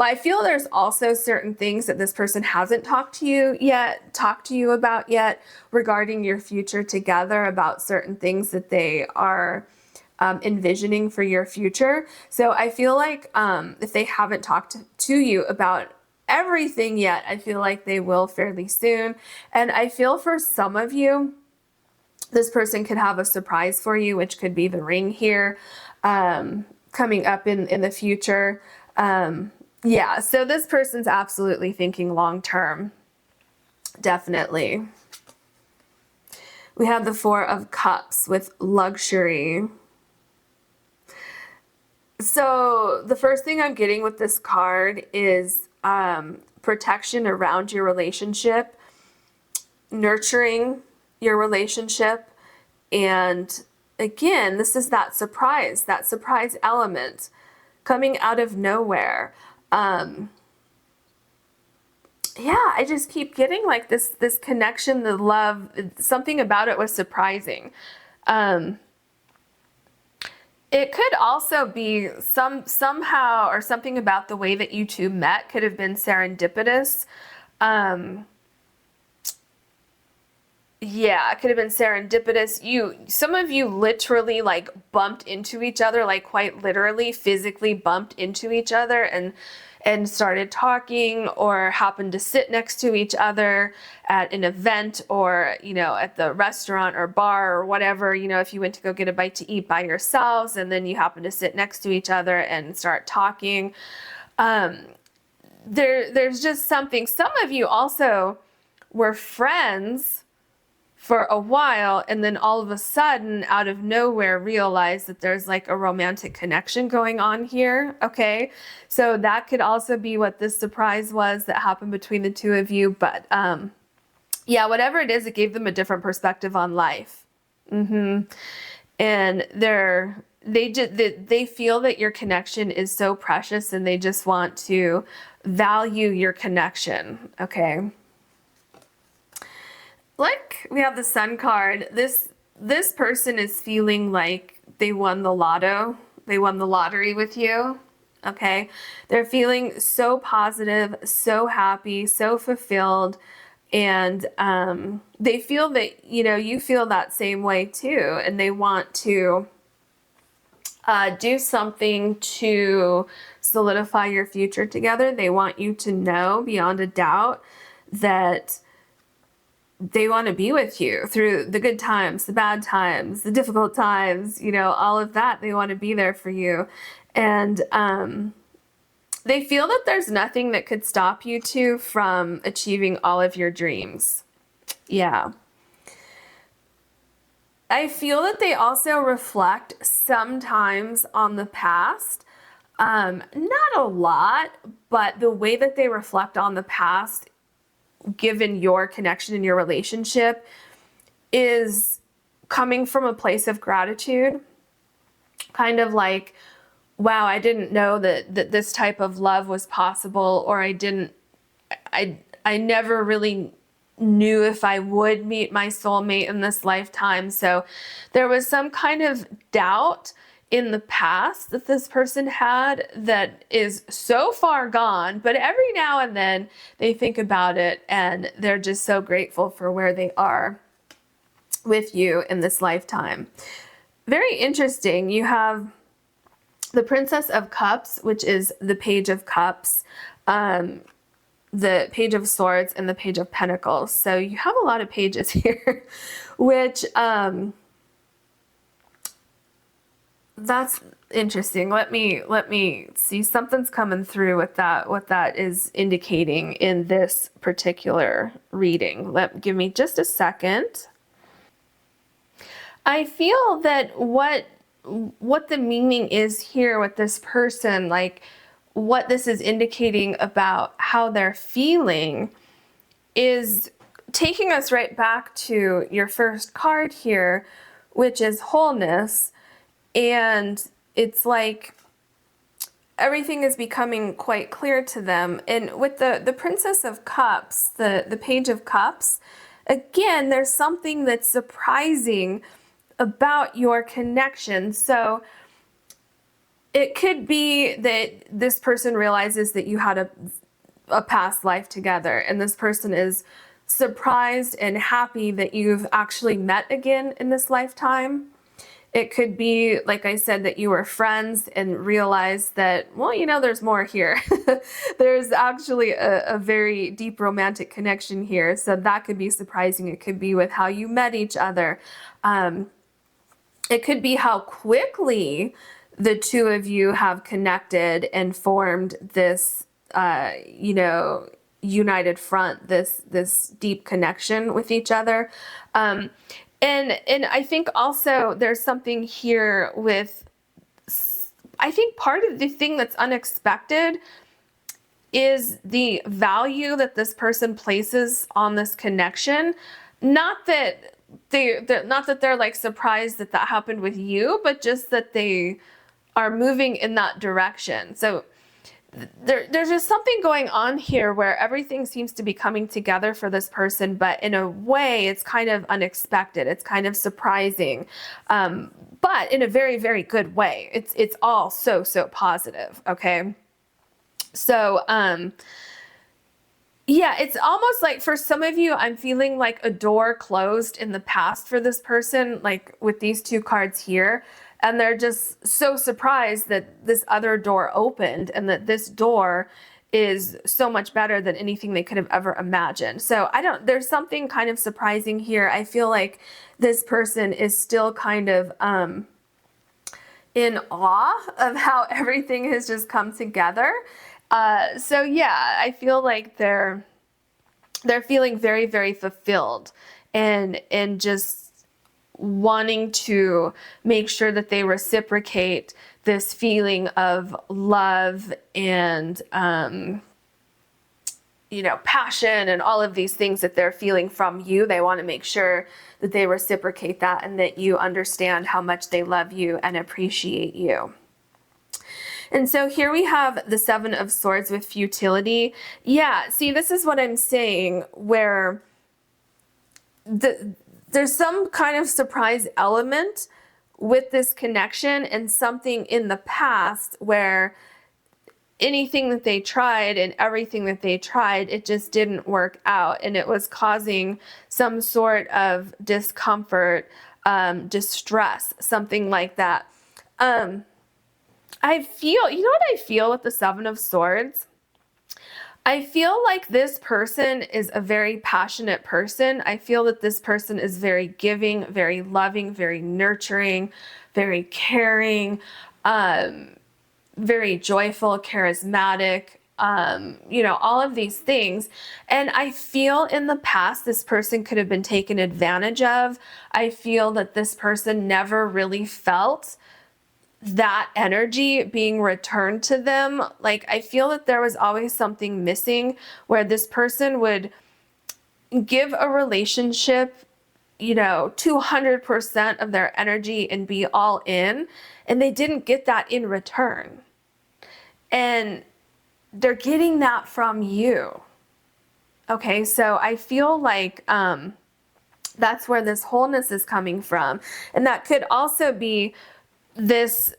I feel there's also certain things that this person hasn't talked to you about yet regarding your future together, about certain things that they are envisioning for your future. So I feel like if they haven't talked to you about everything yet, I feel like they will fairly soon. And I feel for some of you, this person could have a surprise for you, which could be the ring here coming up in the future. Yeah, so this person's absolutely thinking long-term, definitely. We have the Four of Cups with luxury. So the first thing I'm getting with this card is protection around your relationship, nurturing your relationship, and again, this is that surprise element coming out of nowhere. Yeah, I just keep getting like this connection, the love, something about it was surprising. It could also be somehow, or something about the way that you two met could have been serendipitous. Yeah, it could have been serendipitous. Some of you literally like bumped into each other, like quite literally, physically bumped into each other and started talking, or happened to sit next to each other at an event, or, at the restaurant or bar or whatever, if you went to go get a bite to eat by yourselves and then you happen to sit next to each other and start talking. There's just something. Some of you also were friends for a while, and then all of a sudden, out of nowhere, realize that there's like a romantic connection going on here. Okay, so that could also be what this surprise was that happened between the two of you. But yeah, whatever it is, it gave them a different perspective on life. And they feel that your connection is so precious, and they just want to value your connection. Okay. Like, we have the Sun card. This person is feeling like they won the lotto. They won the lottery with you. Okay. They're feeling so positive, so happy, so fulfilled. And they feel that, you feel that same way too. And they want to do something to solidify your future together. They want you to know beyond a doubt that they want to be with you through the good times, the bad times, the difficult times, all of that. They want to be there for you. And they feel that there's nothing that could stop you two from achieving all of your dreams. Yeah. I feel that they also reflect sometimes on the past. Not a lot, but the way that they reflect on the past, given your connection and your relationship, is coming from a place of gratitude. Kind of like, wow, I didn't know that this type of love was possible, or I never really knew if I would meet my soulmate in this lifetime. So there was some kind of doubt in the past that this person had that is so far gone, but every now and then they think about it and they're just so grateful for where they are with you in this lifetime. Very interesting. You have the Princess of Cups, which is the Page of Cups, the Page of Swords, and the Page of Pentacles. So you have a lot of pages here, which that's interesting. Let me see. Something's coming through with that, what that is indicating in this particular reading. Give me just a second. I feel that what the meaning is here with this person, like what this is indicating about how they're feeling, is taking us right back to your first card here, which is wholeness. And it's like everything is becoming quite clear to them. And with the Princess of Cups, the Page of Cups, again, there's something that's surprising about your connection. So it could be that this person realizes that you had a past life together, and this person is surprised and happy that you've actually met again in this lifetime. It could be, like I said, that you were friends and realized that, well, there's more here. There's actually a very deep romantic connection here. So that could be surprising. It could be with how you met each other. It could be how quickly the two of you have connected and formed this, united front, this deep connection with each other. And I think also there's something here with, I think part of the thing that's unexpected is the value that this person places on this connection. Not that they're like surprised that happened with you, but just that they are moving in that direction. So there's just something going on here where everything seems to be coming together for this person, but in a way it's kind of unexpected. It's kind of surprising, but in a very, very good way. It's all so positive. Okay. So, Yeah, it's almost like for some of you, I'm feeling like a door closed in the past for this person, like with these two cards here. And they're just so surprised that this other door opened and that this door is so much better than anything they could have ever imagined. So there's something kind of surprising here. I feel like this person is still kind of in awe of how everything has just come together. So yeah, I feel like they're feeling very, very fulfilled and just wanting to make sure that they reciprocate this feeling of love and passion and all of these things that they're feeling from you. They want to make sure that they reciprocate that and that you understand how much they love you and appreciate you. And so here we have the Seven of Swords with futility. Yeah, see, this is what I'm saying, where there's some kind of surprise element with this connection and something in the past where anything that they tried and everything that they tried, it just didn't work out. And it was causing some sort of discomfort, distress, something like that. I feel, you know what I feel with the Seven of Swords? I feel like this person is a very passionate person. I feel that this person is very giving, very loving, very nurturing, very caring, very joyful, charismatic, all of these things. And I feel in the past, this person could have been taken advantage of. I feel that this person never really felt that energy being returned to them. Like, I feel that there was always something missing where this person would give a relationship, 200% of their energy and be all in, and they didn't get that in return. And they're getting that from you. Okay, so I feel like that's where this wholeness is coming from. And that could also be this,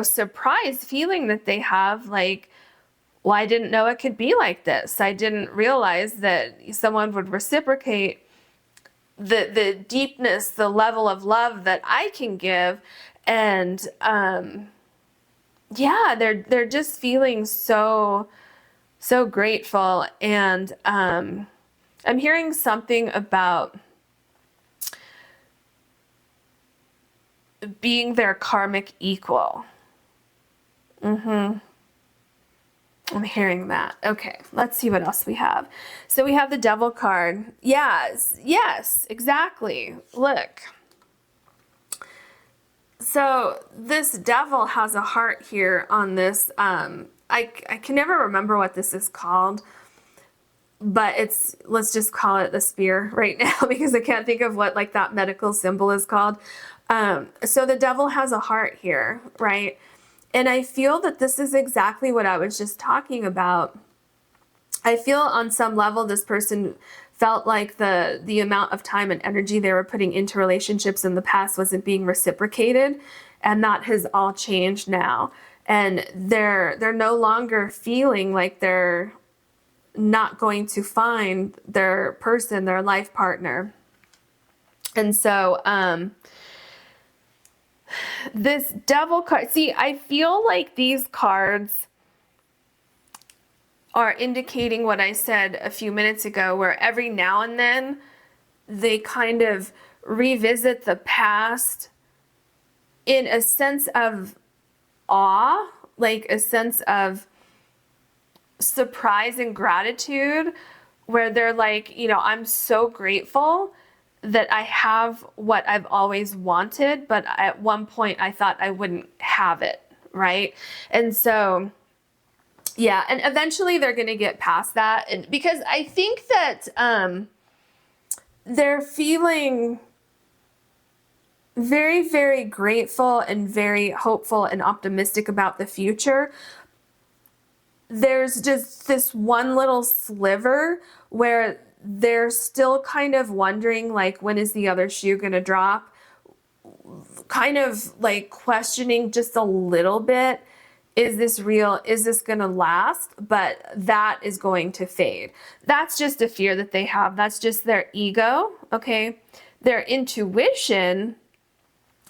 surprise feeling that they have, like, well, I didn't know it could be like this. I didn't realize that someone would reciprocate the deepness, the level of love that I can give. And they're just feeling so grateful. And I'm hearing something about being their karmic equal. I'm hearing that. Okay, let's see what else we have. So we have the Devil card. Yes, exactly. Look. So this Devil has a heart here on this. I can never remember what this is called, but let's just call it the spear right now because I can't think of what like that medical symbol is called. So the Devil has a heart here, right? And I feel that this is exactly what I was just talking about. I feel on some level this person felt like the amount of time and energy they were putting into relationships in the past wasn't being reciprocated, and that has all changed now. And they're no longer feeling like they're not going to find their person, their life partner. And so this Devil card, see, I feel like these cards are indicating what I said a few minutes ago, where every now and then they kind of revisit the past in a sense of awe, like a sense of surprise and gratitude, where they're like, I'm so grateful that I have what I've always wanted, but at one point I thought I wouldn't have it, right? And so, yeah, and eventually they're going to get past that. And because I think that they're feeling very, very grateful and very hopeful and optimistic about the future. There's just this one little sliver where they're still kind of wondering, like, when is the other shoe going to drop? Kind of like questioning just a little bit Is this real? Is this going to last? But that is going to fade. That's just a fear that they have. That's just their ego, okay? Their intuition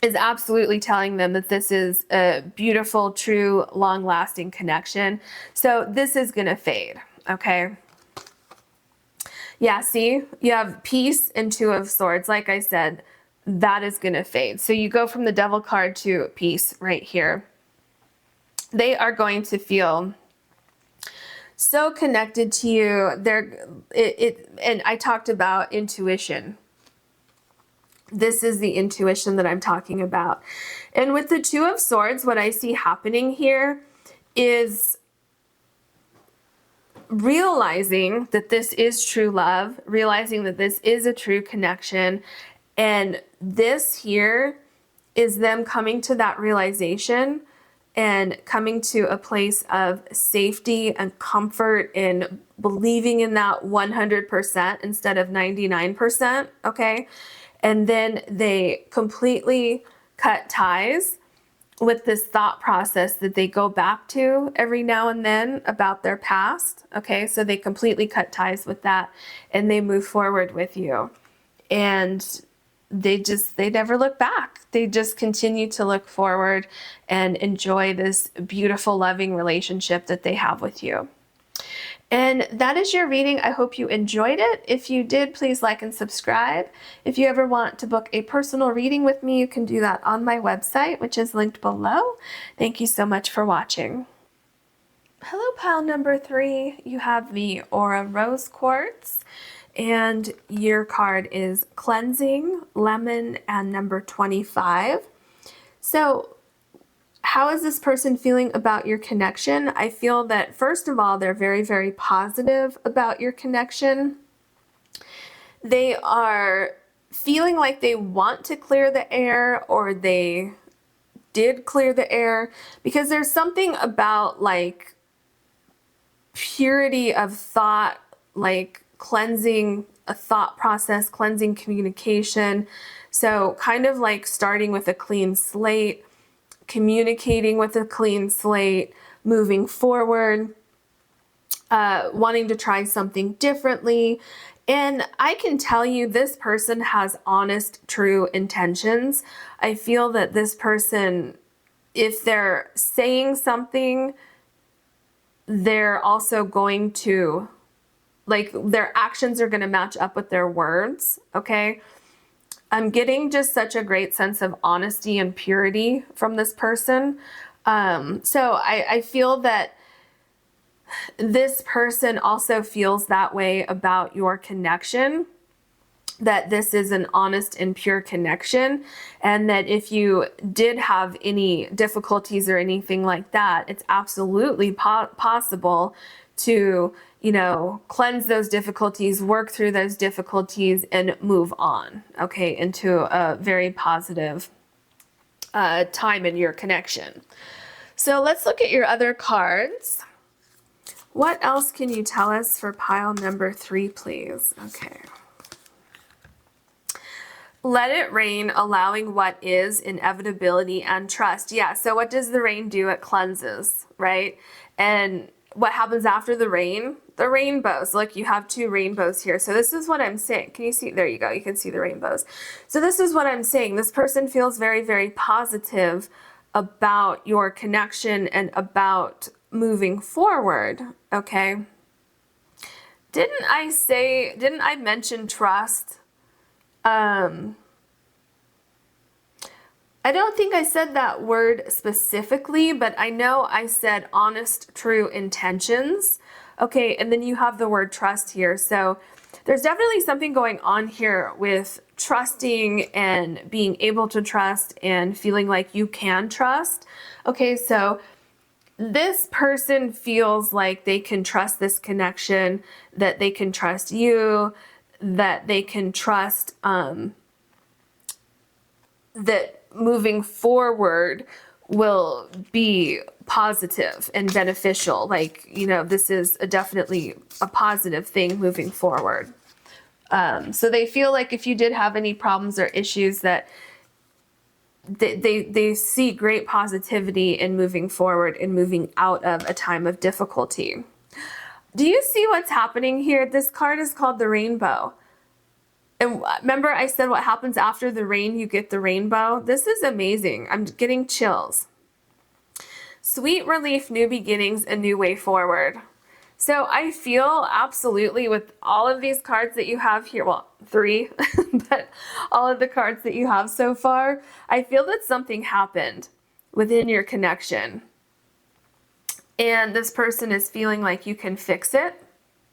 is absolutely telling them that this is a beautiful, true, long-lasting connection. So this is going to fade, okay? Yeah, see? You have peace and Two of Swords. Like I said, that is going to fade. So you go from the Devil card to peace right here. They are going to feel so connected to you. And I talked about intuition. This is the intuition that I'm talking about. And with the Two of Swords, what I see happening here is realizing that this is true love, realizing that this is a true connection. And this here is them coming to that realization and coming to a place of safety and comfort and believing in that 100% instead of 99%, okay? And then they completely cut ties with this thought process that they go back to every now and then about their past, okay? So they completely cut ties with that and they move forward with you. And they never look back. They just continue to look forward and enjoy this beautiful, loving relationship that they have with you. And that is your reading. I hope you enjoyed it. If you did, please like and subscribe. If you ever want to book a personal reading with me, you can do that on my website, which is linked below. Thank you so much for watching. Hello, pile number 3. You have the Aura Rose Quartz. And your card is Cleansing, Lemon, and number 25. So how is this person feeling about your connection? I feel that, first of all, they're very, very positive about your connection. They are feeling like they want to clear the air, or they did clear the air, because there's something about like purity of thought, like cleansing a thought process, cleansing communication. So kind of like starting with a clean slate, communicating with a clean slate, moving forward, wanting to try something differently. And I can tell you this person has honest, true intentions. I feel that this person, if they're saying something, they're also going to, like, their actions are going to match up with their words, okay? I'm getting just such a great sense of honesty and purity from this person. So I feel that this person also feels that way about your connection, that this is an honest and pure connection, and that if you did have any difficulties or anything like that, it's absolutely possible to, you know, cleanse those difficulties, work through those difficulties, and move on, okay, into a very positive time in your connection. So let's look at your other cards. What else can you tell us for pile number 3, please? Okay. Let it rain, allowing what is, inevitability, and trust. Yeah, so what does the rain do? It cleanses, right? And what happens after the rain? The rainbows. Look, you have 2 rainbows here. So this is what I'm saying. Can you see? There you go. You can see the rainbows. So this is what I'm saying. This person feels very, very positive about your connection and about moving forward, okay? Didn't I mention trust? I don't think I said that word specifically, but I know I said honest, true intentions. Okay, and then you have the word trust here. So there's definitely something going on here with trusting and being able to trust and feeling like you can trust. Okay, so this person feels like they can trust this connection, that they can trust you, that they can trust that moving forward will be positive and beneficial. Like, you know, this is definitely a positive thing moving forward. So they feel like if you did have any problems or issues, that they see great positivity in moving forward and moving out of a time of difficulty. Do you see what's happening here? This card is called the rainbow. And remember I said what happens after the rain, you get the rainbow? This is amazing. I'm getting chills. Sweet relief, new beginnings, a new way forward. So I feel absolutely with all of these cards that you have here, well, 3, but all of the cards that you have so far, I feel that something happened within your connection. And this person is feeling like you can fix it,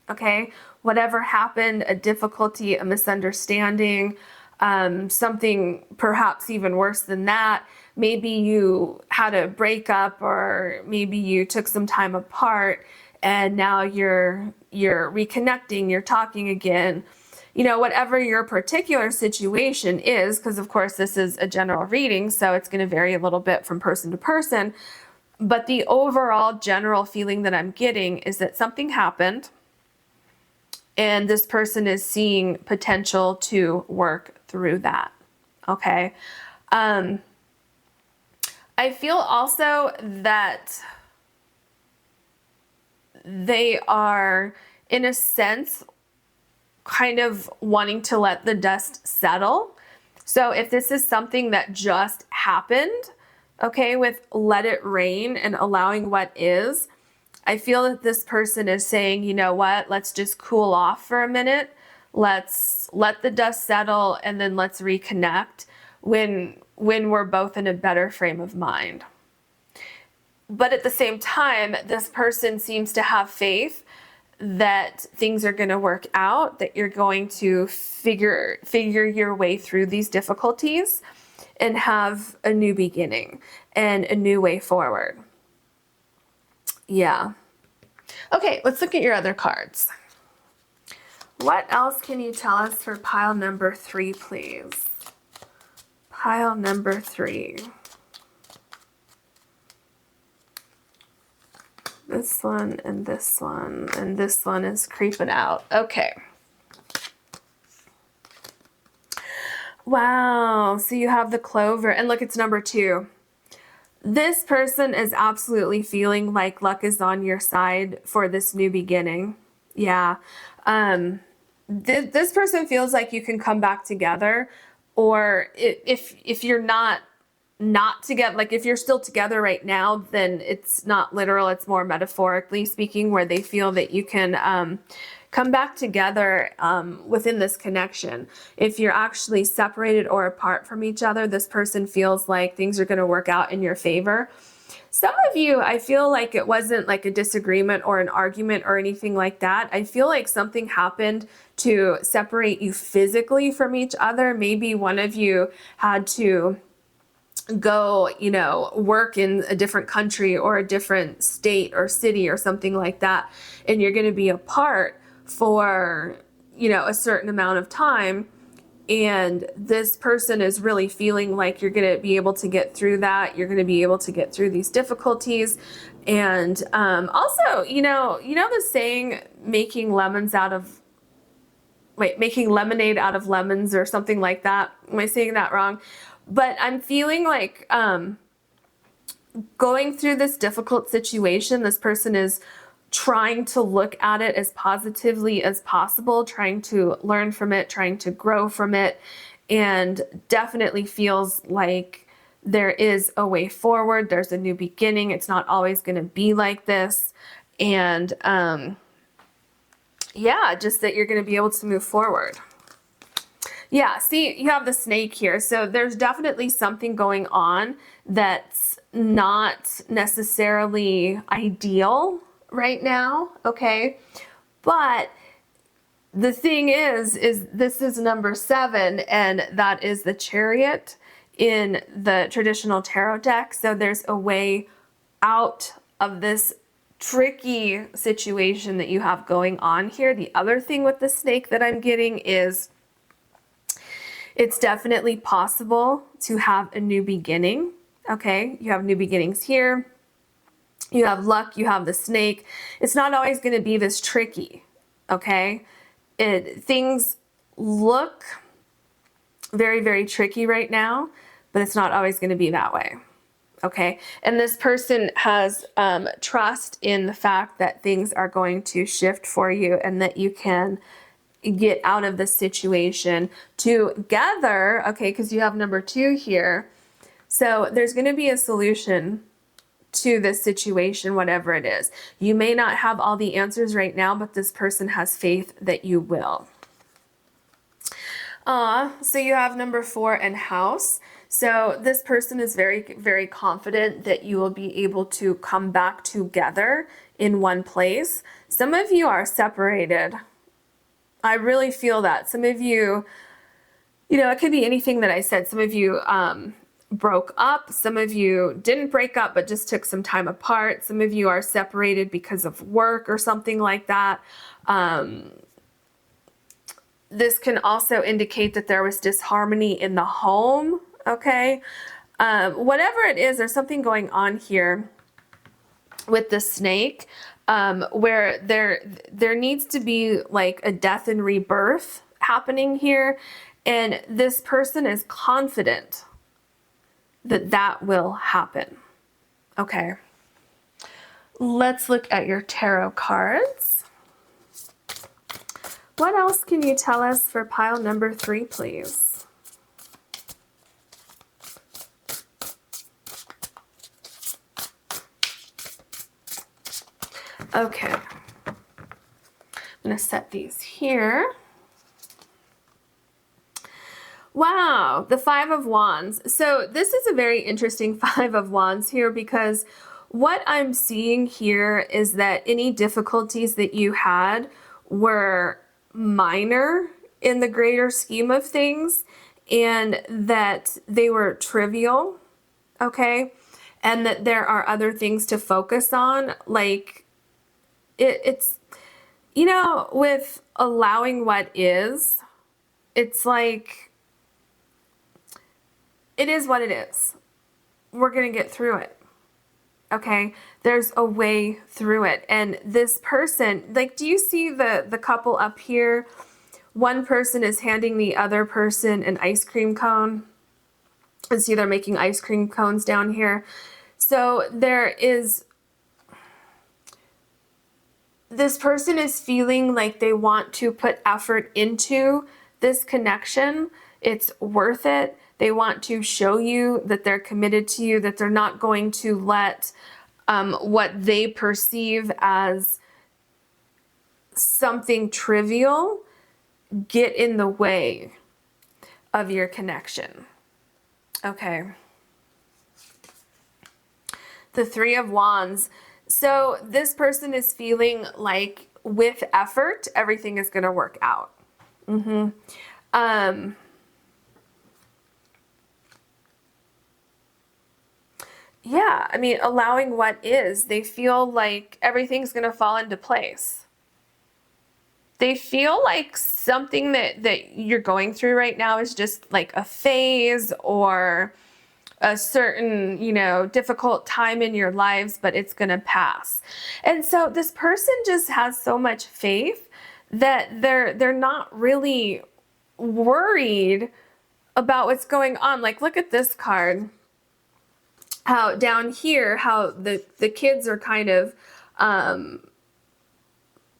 okay? Whatever happened, a difficulty, a misunderstanding, something perhaps even worse than that. Maybe you had a breakup, or maybe you took some time apart, and now you're reconnecting, you're talking again. You know, whatever your particular situation is, because of course this is a general reading, so it's going to vary a little bit from person to person. But the overall general feeling that I'm getting is that something happened, and this person is seeing potential to work through that. Okay. I feel also that they are, in a sense, kind of wanting to let the dust settle. So if this is something that just happened, okay, with let it rain and allowing what is, I feel that this person is saying, you know what, let's just cool off for a minute. Let's let the dust settle, and then let's reconnect when we're both in a better frame of mind. But at the same time, this person seems to have faith that things are going to work out, that you're going to figure your way through these difficulties and have a new beginning and a new way forward. Yeah. Okay, let's look at your other cards. What else can you tell us for pile number 3, please? Pile number 3. This one and this one, and this one is creeping out. Okay. Wow, so you have the clover, and look, it's number 2. This person is absolutely feeling like luck is on your side for this new beginning. Yeah. This person feels like you can come back together, or if you're not together, like if you're still together right now, then it's not literal, it's more metaphorically speaking, where they feel that you can come back together within this connection. If you're actually separated or apart from each other, this person feels like things are going to work out in your favor. Some of you, I feel like it wasn't like a disagreement or an argument or anything like that. I feel like something happened to separate you physically from each other. Maybe one of you had to go, you know, work in a different country or a different state or city or something like that, and you're going to be apart for, you know, a certain amount of time. And this person is really feeling like you're going to be able to get through that. You're going to be able to get through these difficulties. And also, you know the saying, making lemonade out of lemons or something like that. Am I saying that wrong? But I'm feeling like going through this difficult situation, this person is trying to look at it as positively as possible, trying to learn from it, trying to grow from it, and definitely feels like there is a way forward. There's a new beginning. It's not always going to be like this. And yeah, just that you're going to be able to move forward. Yeah, see, you have the snake here. So there's definitely something going on that's not necessarily ideal right now, okay? But the thing is this is number 7, and that is the Chariot in the traditional tarot deck. So there's a way out of this tricky situation that you have going on here. The other thing with the snake that I'm getting is it's definitely possible to have a new beginning, okay? You have new beginnings here. You have luck, you have the snake. It's not always going to be this tricky, okay? Things look very, very tricky right now, but it's not always going to be that way. Okay. And this person has trust in the fact that things are going to shift for you and that you can get out of the situation together. Okay. Because you have number 2 here. So there's going to be a solution to this situation, whatever it is. You may not have all the answers right now, but this person has faith that you will. So you have number 4 and house. So this person is very, very confident that you will be able to come back together in one place. Some of you are separated. I really feel that. Some of you, it could be anything that I said. Some of you broke up. Some of you didn't break up, but just took some time apart. Some of you are separated because of work or something like that. This can also indicate that there was disharmony in the home. Okay. Whatever it is, there's something going on here with the snake, where there needs to be like a death and rebirth happening here. And this person is confident that that will happen. Okay. Let's look at your tarot cards. What else can you tell us for pile number 3, please? Okay, I'm going to set these here. Wow, the 5 of Wands. So this is a very interesting 5 of Wands here, because what I'm seeing here is that any difficulties that you had were minor in the greater scheme of things, and that they were trivial, okay? And that there are other things to focus on, like it's, with allowing what is, it's like, it is what it is. We're going to get through it. Okay. There's a way through it. And this person, like, do you see the couple up here? One person is handing the other person an ice cream cone. And see, they're making ice cream cones down here. So this person is feeling like they want to put effort into this connection. It's worth it. They want to show you that they're committed to you, that they're not going to let what they perceive as something trivial get in the way of your connection. Okay. The 3 of Wands. So this person is feeling like with effort, everything is going to work out. Yeah, I mean, allowing what is, they feel like everything's going to fall into place. They feel like something that you're going through right now is just like a phase or a certain, difficult time in your lives, but it's going to pass. And so this person just has so much faith that they're not really worried about what's going on. Like, look at this card. How down here, how the kids are kind of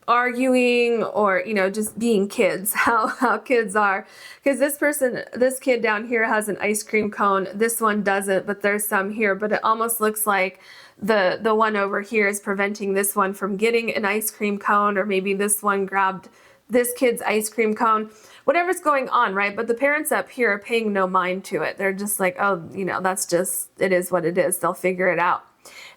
arguing, or just being kids, how kids are, because this kid down here has an ice cream cone, this one doesn't, but there's some here, but it almost looks like the one over here is preventing this one from getting an ice cream cone, or maybe this one grabbed this kid's ice cream cone, whatever's going on, right? But the parents up here are paying no mind to it. They're just like, oh, that's just, it is what it is. They'll figure it out.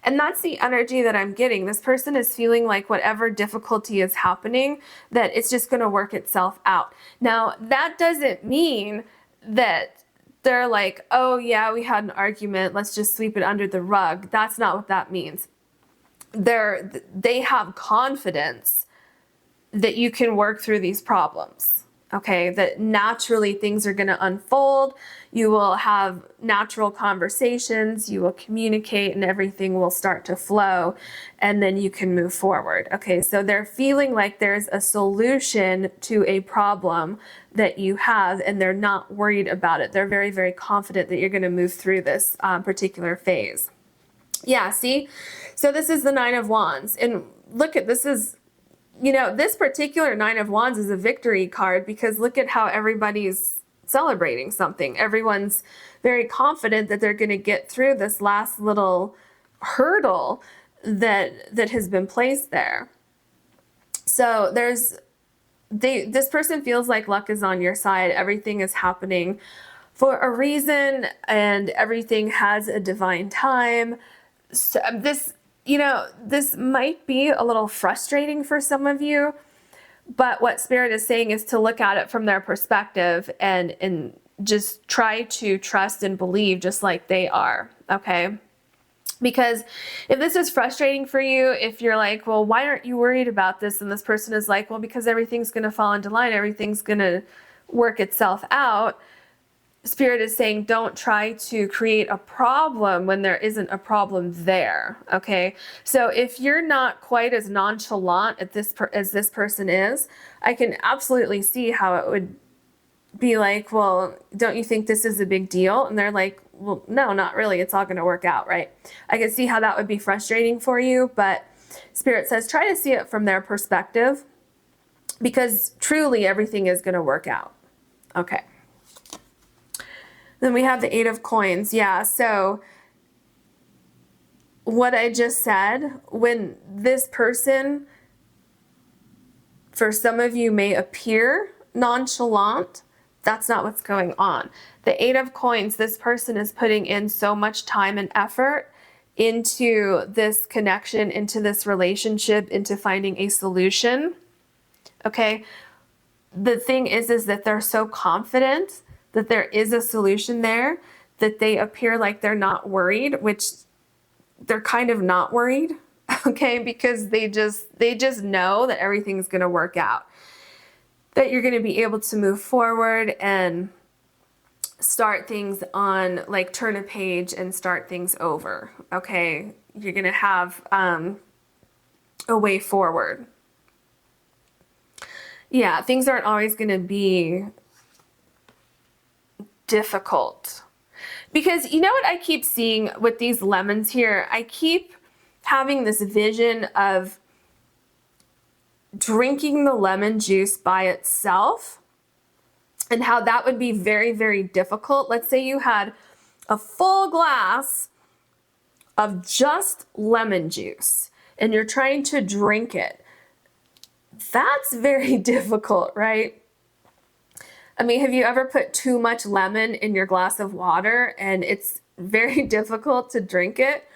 And that's the energy that I'm getting. This person is feeling like whatever difficulty is happening, that it's just going to work itself out. Now, that doesn't mean that they're like, oh yeah, we had an argument, let's just sweep it under the rug. That's not what that means. They have confidence that you can work through these problems. Okay, that naturally things are going to unfold. You will have natural conversations, you will communicate, and everything will start to flow, and then you can move forward. Okay, so they're feeling like there's a solution to a problem that you have, and they're not worried about it. They're very, very confident that you're going to move through this particular phase. Yeah, see? So this is the Nine of Wands. And look at this is, you know, this particular Nine of Wands is a victory card because look at how everybody's celebrating something. Everyone's very confident that they're going to get through this last little hurdle that has been placed there. So this person feels like luck is on your side. Everything is happening for a reason and everything has a divine time. So this, you know, this might be a little frustrating for some of you, but what Spirit is saying is to look at it from their perspective and just try to trust and believe just like they are, okay? Because if this is frustrating for you, if you're like, well, why aren't you worried about this? And this person is like, well, because everything's going to fall into line, everything's going to work itself out. Spirit is saying, don't try to create a problem when there isn't a problem there, okay? So if you're not quite as nonchalant as this person is, I can absolutely see how it would be like, well, don't you think this is a big deal? And they're like, well, no, not really. It's all going to work out, right? I can see how that would be frustrating for you, but Spirit says try to see it from their perspective because truly everything is going to work out, okay? Then we have the Eight of Coins. Yeah, so what I just said, when this person, for some of you, may appear nonchalant, that's not what's going on. The Eight of Coins, this person is putting in so much time and effort into this connection, into this relationship, into finding a solution, okay? The thing is that they're so confident that there is a solution there, that they appear like they're not worried, which they're kind of not worried, okay? Because they just know that everything's gonna work out, that you're gonna be able to move forward and start things on, like turn a page and start things over, okay? You're gonna have a way forward. Yeah, things aren't always gonna be difficult. Because you know what I keep seeing with these lemons here? I keep having this vision of drinking the lemon juice by itself and how that would be very, very difficult. Let's say you had a full glass of just lemon juice and you're trying to drink it. That's very difficult, right? I mean, have you ever put too much lemon in your glass of water and it's very difficult to drink it?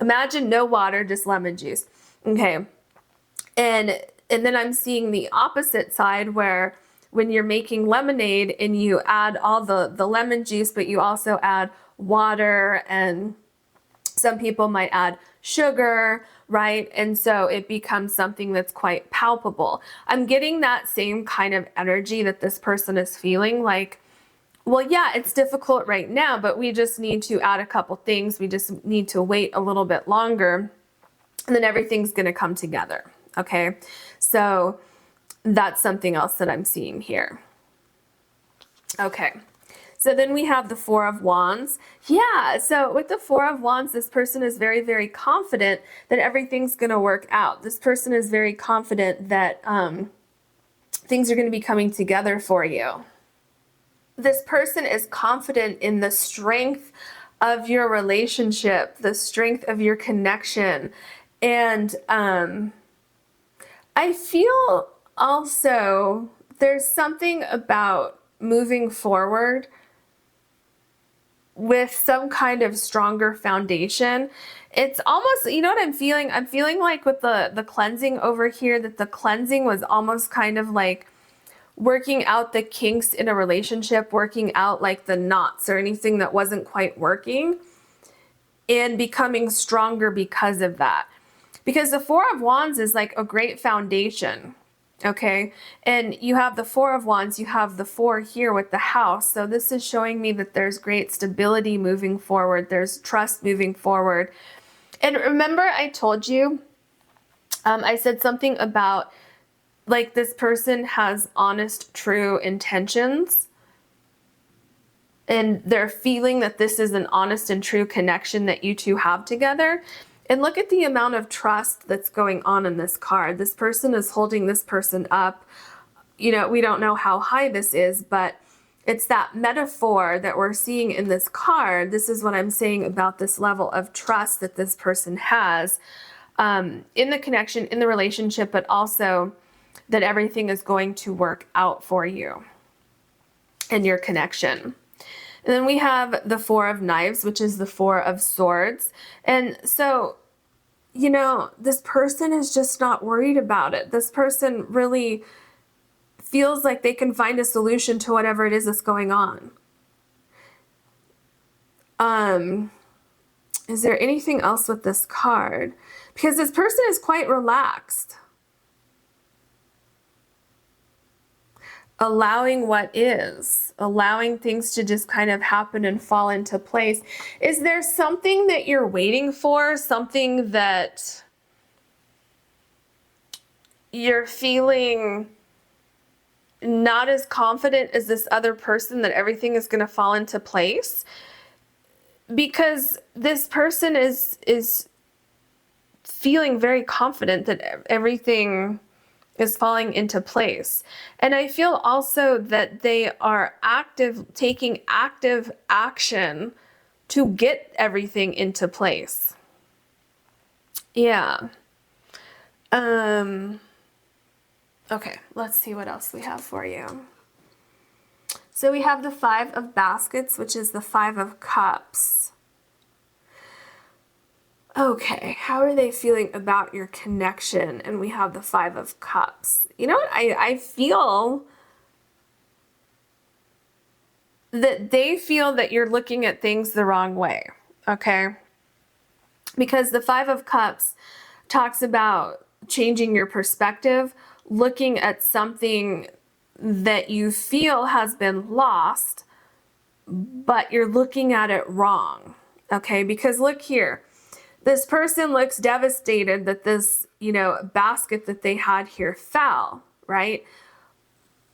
Imagine no water, just lemon juice. Okay. And then I'm seeing the opposite side where when you're making lemonade and you add all the lemon juice, but you also add water and some people might add sugar, right? And so it becomes something that's quite palpable. I'm getting that same kind of energy that this person is feeling like, well, yeah, it's difficult right now, but we just need to add a couple things. We just need to wait a little bit longer and then everything's going to come together. Okay. So that's something else that I'm seeing here. Okay. So then we have the Four of Wands. Yeah, so with the Four of Wands, this person is very, very confident that everything's going to work out. This person is very confident that things are going to be coming together for you. This person is confident in the strength of your relationship, the strength of your connection. And I feel also there's something about moving forward with some kind of stronger foundation. It's almost, you know what I'm feeling? I'm feeling like with the cleansing over here, that the cleansing was almost kind of like working out the kinks in a relationship, working out like the knots or anything that wasn't quite working and becoming stronger because of that. Because the Four of Wands is like a great foundation. Okay, and you have the Four of Wands, you have the 4 here with the house. So this is showing me that there's great stability moving forward. There's trust moving forward. And remember I told you, I said something about like this person has honest, true intentions. And they're feeling that this is an honest and true connection that you two have together. And look at the amount of trust that's going on in this card. This person is holding this person up. You know, we don't know how high this is, but it's that metaphor that we're seeing in this card. This is what I'm saying about this level of trust that this person has in the connection, in the relationship, but also that everything is going to work out for you and your connection. And then we have the 4 of Knives, which is the 4 of Swords. And so, you know, this person is just not worried about it. This person really feels like they can find a solution to whatever it is that's going on. Is there anything else with this card? Because this person is quite relaxed. Allowing what is, allowing things to just kind of happen and fall into place. Is there something that you're waiting for? Something that you're feeling not as confident as this other person that everything is going to fall into place? Because this person is feeling very confident that everything is falling into place. And I feel also that they are taking active action to get everything into place. Yeah. Okay, let's see what else we have for you. So we have the 5 of Baskets, which is the 5 of Cups. Okay, how are they feeling about your connection? And we have the 5 of Cups. You know what? I feel that they feel that you're looking at things the wrong way, okay? Because the 5 of Cups talks about changing your perspective, looking at something that you feel has been lost, but you're looking at it wrong, okay? Because look here. This person looks devastated that this, you know, basket that they had here fell, right?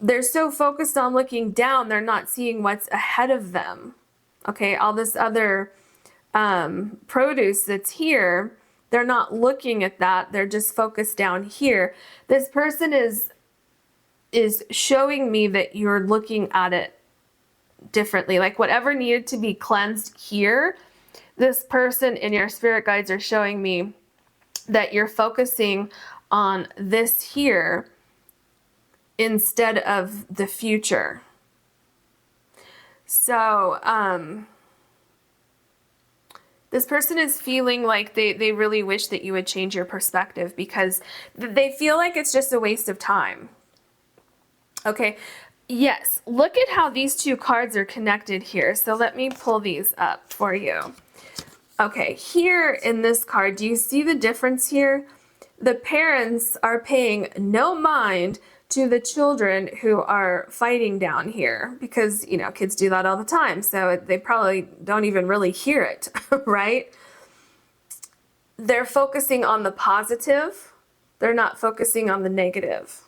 They're so focused on looking down, they're not seeing what's ahead of them. Okay, all this other produce that's here, they're not looking at that. They're just focused down here. This person is showing me that you're looking at it differently. Like whatever needed to be cleansed here, this person and your spirit guides are showing me that you're focusing on this here instead of the future. So, this person is feeling like they really wish that you would change your perspective because they feel like it's just a waste of time. Okay, yes, look at how these two cards are connected here. So let me pull these up for you. Okay, here in this card, do you see the difference here? The parents are paying no mind to the children who are fighting down here because, you know, kids do that all the time. So they probably don't even really hear it, right? They're focusing on the positive. They're not focusing on the negative.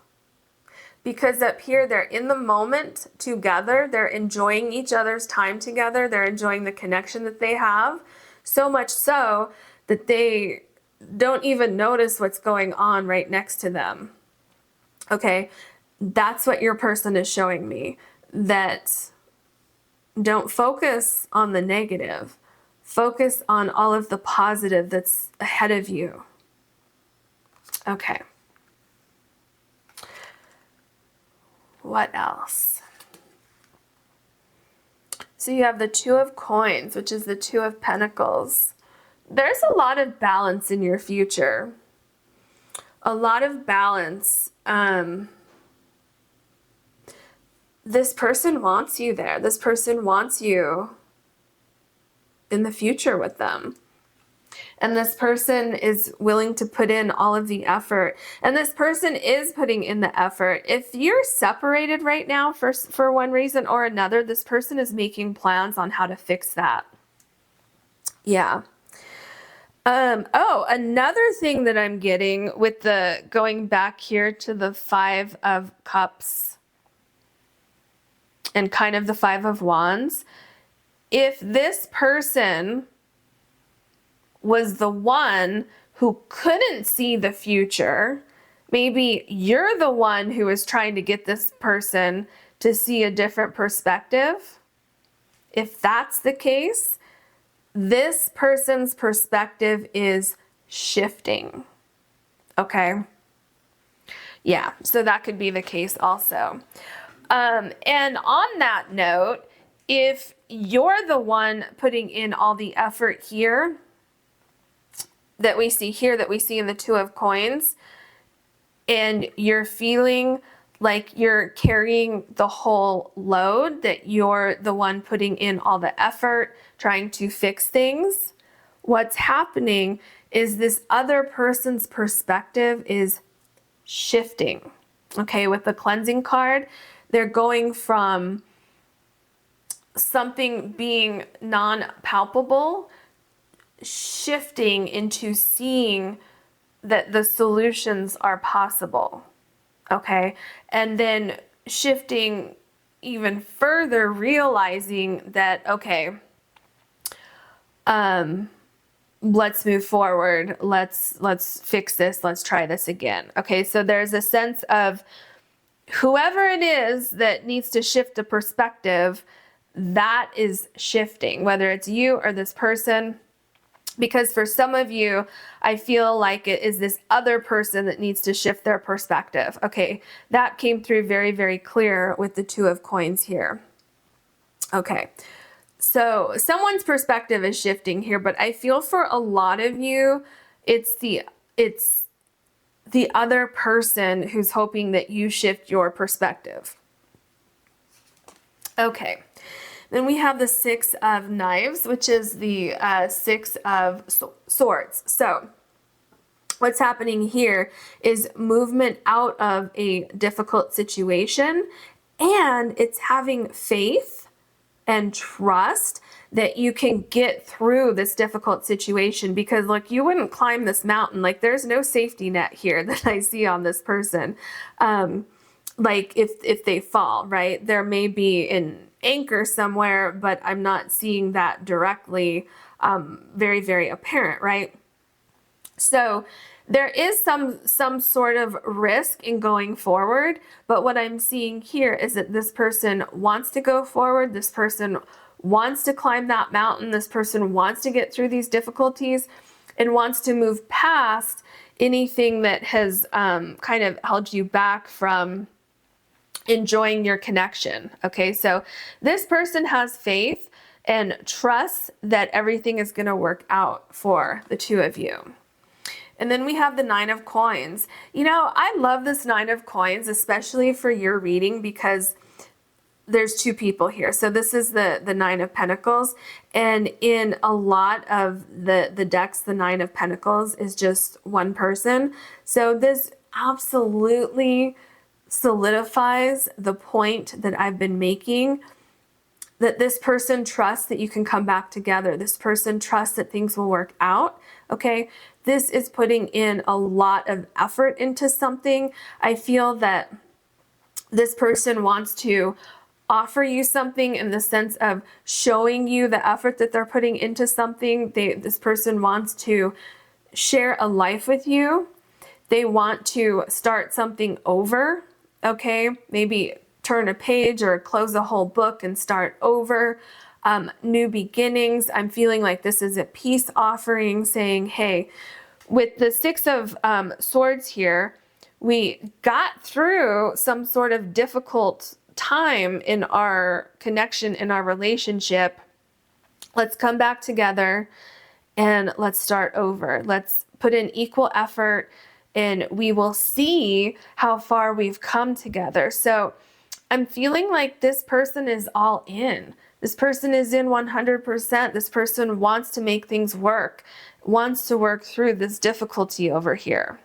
Because up here, they're in the moment together. They're enjoying each other's time together. They're enjoying the connection that they have. So much so that they don't even notice what's going on right next to them. Okay, that's what your person is showing me. That don't focus on the negative. Focus on all of the positive that's ahead of you. Okay. What else? So you have the 2 of Coins, which is the 2 of Pentacles. There's a lot of balance in your future. A lot of balance. This person wants you there. This person wants you in the future with them. And this person is willing to put in all of the effort. And this person is putting in the effort. If you're separated right now for one reason or another, this person is making plans on how to fix that. Yeah. Oh, another thing that I'm getting with the going back here to the 5 of Cups and kind of the 5 of Wands, if this person was the one who couldn't see the future, maybe you're the one who is trying to get this person to see a different perspective. If that's the case, this person's perspective is shifting. Okay? Yeah, so that could be the case also. And on that note, if you're the one putting in all the effort here, that we see here, that we see in the 2 of Coins, and you're feeling like you're carrying the whole load, that you're the one putting in all the effort, trying to fix things, what's happening is this other person's perspective is shifting. Okay, with the cleansing card, they're going from something being non-palpable, shifting into seeing that the solutions are possible. Okay, and then shifting even further, realizing that, okay, let's move forward, let's fix this, let's try this again. Okay, so there's a sense of whoever it is that needs to shift a perspective, that is shifting, whether it's you or this person. Because for some of you, I feel like it is this other person that needs to shift their perspective. Okay, that came through very, very clear with the 2 of Coins here. Okay, so someone's perspective is shifting here, but I feel for a lot of you, it's the other person who's hoping that you shift your perspective. Okay. Then we have the 6 of Knives, which is the 6 of Swords. So what's happening here is movement out of a difficult situation, and it's having faith and trust that you can get through this difficult situation, because look, you wouldn't climb this mountain. Like, there's no safety net here that I see on this person. Like if they fall, right? There may be an anchor somewhere, but I'm not seeing that directly, very, very apparent, right? So there is some sort of risk in going forward, but what I'm seeing here is that this person wants to go forward, this person wants to climb that mountain, this person wants to get through these difficulties and wants to move past anything that has kind of held you back from enjoying your connection. Okay, so this person has faith and trusts that everything is going to work out for the 2 of you. And then we have the 9 of Coins. You know, I love this 9 of Coins, especially for your reading, because there's 2 people here. So this is the 9 of Pentacles, and in a lot of the decks, the 9 of Pentacles is just one person. So this absolutely solidifies the point that I've been making, that this person trusts that you can come back together. This person trusts that things will work out. Okay, this is putting in a lot of effort into something. I feel that this person wants to offer you something in the sense of showing you the effort that they're putting into something. This person wants to share a life with you. They want to start something over. Okay, maybe turn a page or close a whole book and start over. New beginnings. I'm feeling like this is a peace offering, saying, hey, with the 6 of Swords here, we got through some sort of difficult time in our connection, in our relationship. Let's come back together and let's start over. Let's put in equal effort, and we will see how far we've come together. So I'm feeling like this person is all in. This person is in 100%. This person wants to make things work, wants to work through this difficulty over here.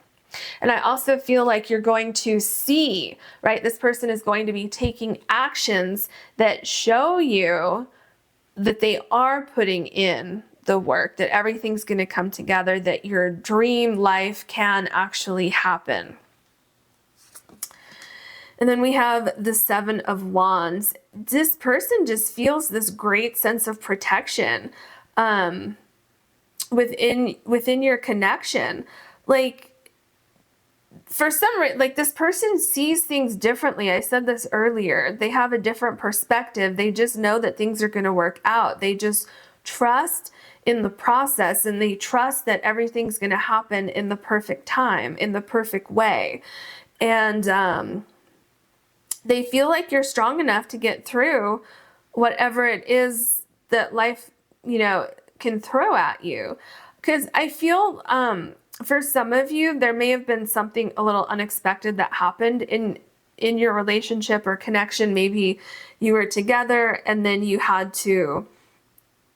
And I also feel like you're going to see, right? This person is going to be taking actions that show you that they are putting in the work, that everything's going to come together, that your dream life can actually happen. And then we have the Seven of Wands. This person just feels this great sense of protection within your connection. Like, for some reason, like, this person sees things differently. I said this earlier. They have a different perspective. They just know that things are going to work out. They just trust in the process, and they trust that everything's going to happen in the perfect time, in the perfect way. And they feel like you're strong enough to get through whatever it is that life, you know, can throw at you. Because I feel for some of you, there may have been something a little unexpected that happened in your relationship or connection. Maybe you were together and then you had to,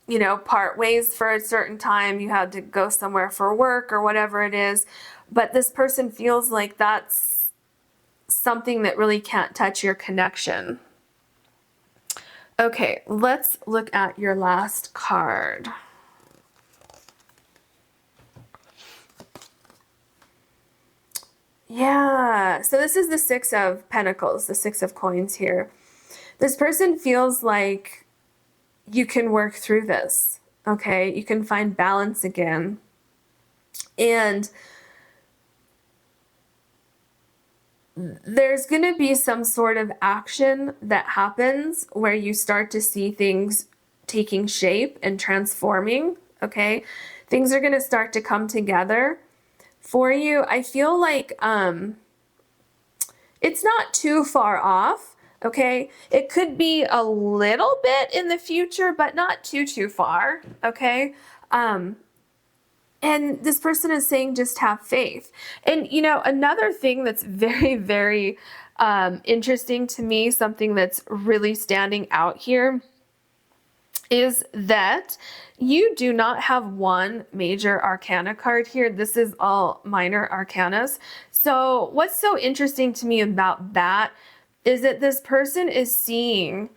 you know, part ways for a certain time. You had to go somewhere for work or whatever it is. But this person feels like that's something that really can't touch your connection. Okay, let's look at your last card. Yeah, so this is the Six of Pentacles, the Six of Coins here. This person feels like you can work through this, okay? You can find balance again. And there's going to be some sort of action that happens where you start to see things taking shape and transforming, okay? Things are going to start to come together for you. I feel like it's not too far off, okay? It could be a little bit in the future, but not too far, okay? And this person is saying just have faith. And, you know, another thing that's very, very interesting to me, something that's really standing out here, is that you do not have one major arcana card here. This is all minor arcanas. So what's so interesting to me about that is that this person is seeing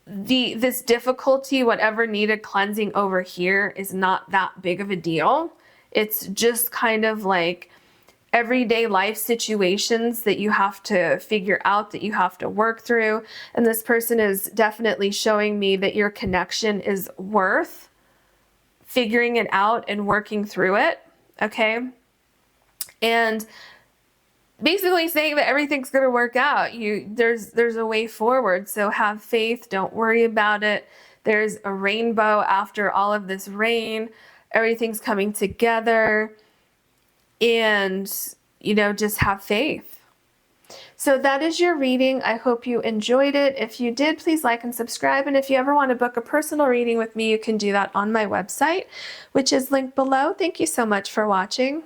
this difficulty, whatever needed cleansing over here, is not that big of a deal. It's just kind of like everyday life situations that you have to figure out, that you have to work through. And this person is definitely showing me that your connection is worth figuring it out and working through it, okay? And basically saying that everything's going to work out. There's a way forward, so have faith. Don't worry about it. There's a rainbow after all of this rain. Everything's coming together. And, you know, just have faith. So that is your reading. I hope you enjoyed it. If you did, please like and subscribe. And if you ever want to book a personal reading with me, you can do that on my website, which is linked below. Thank you so much for watching.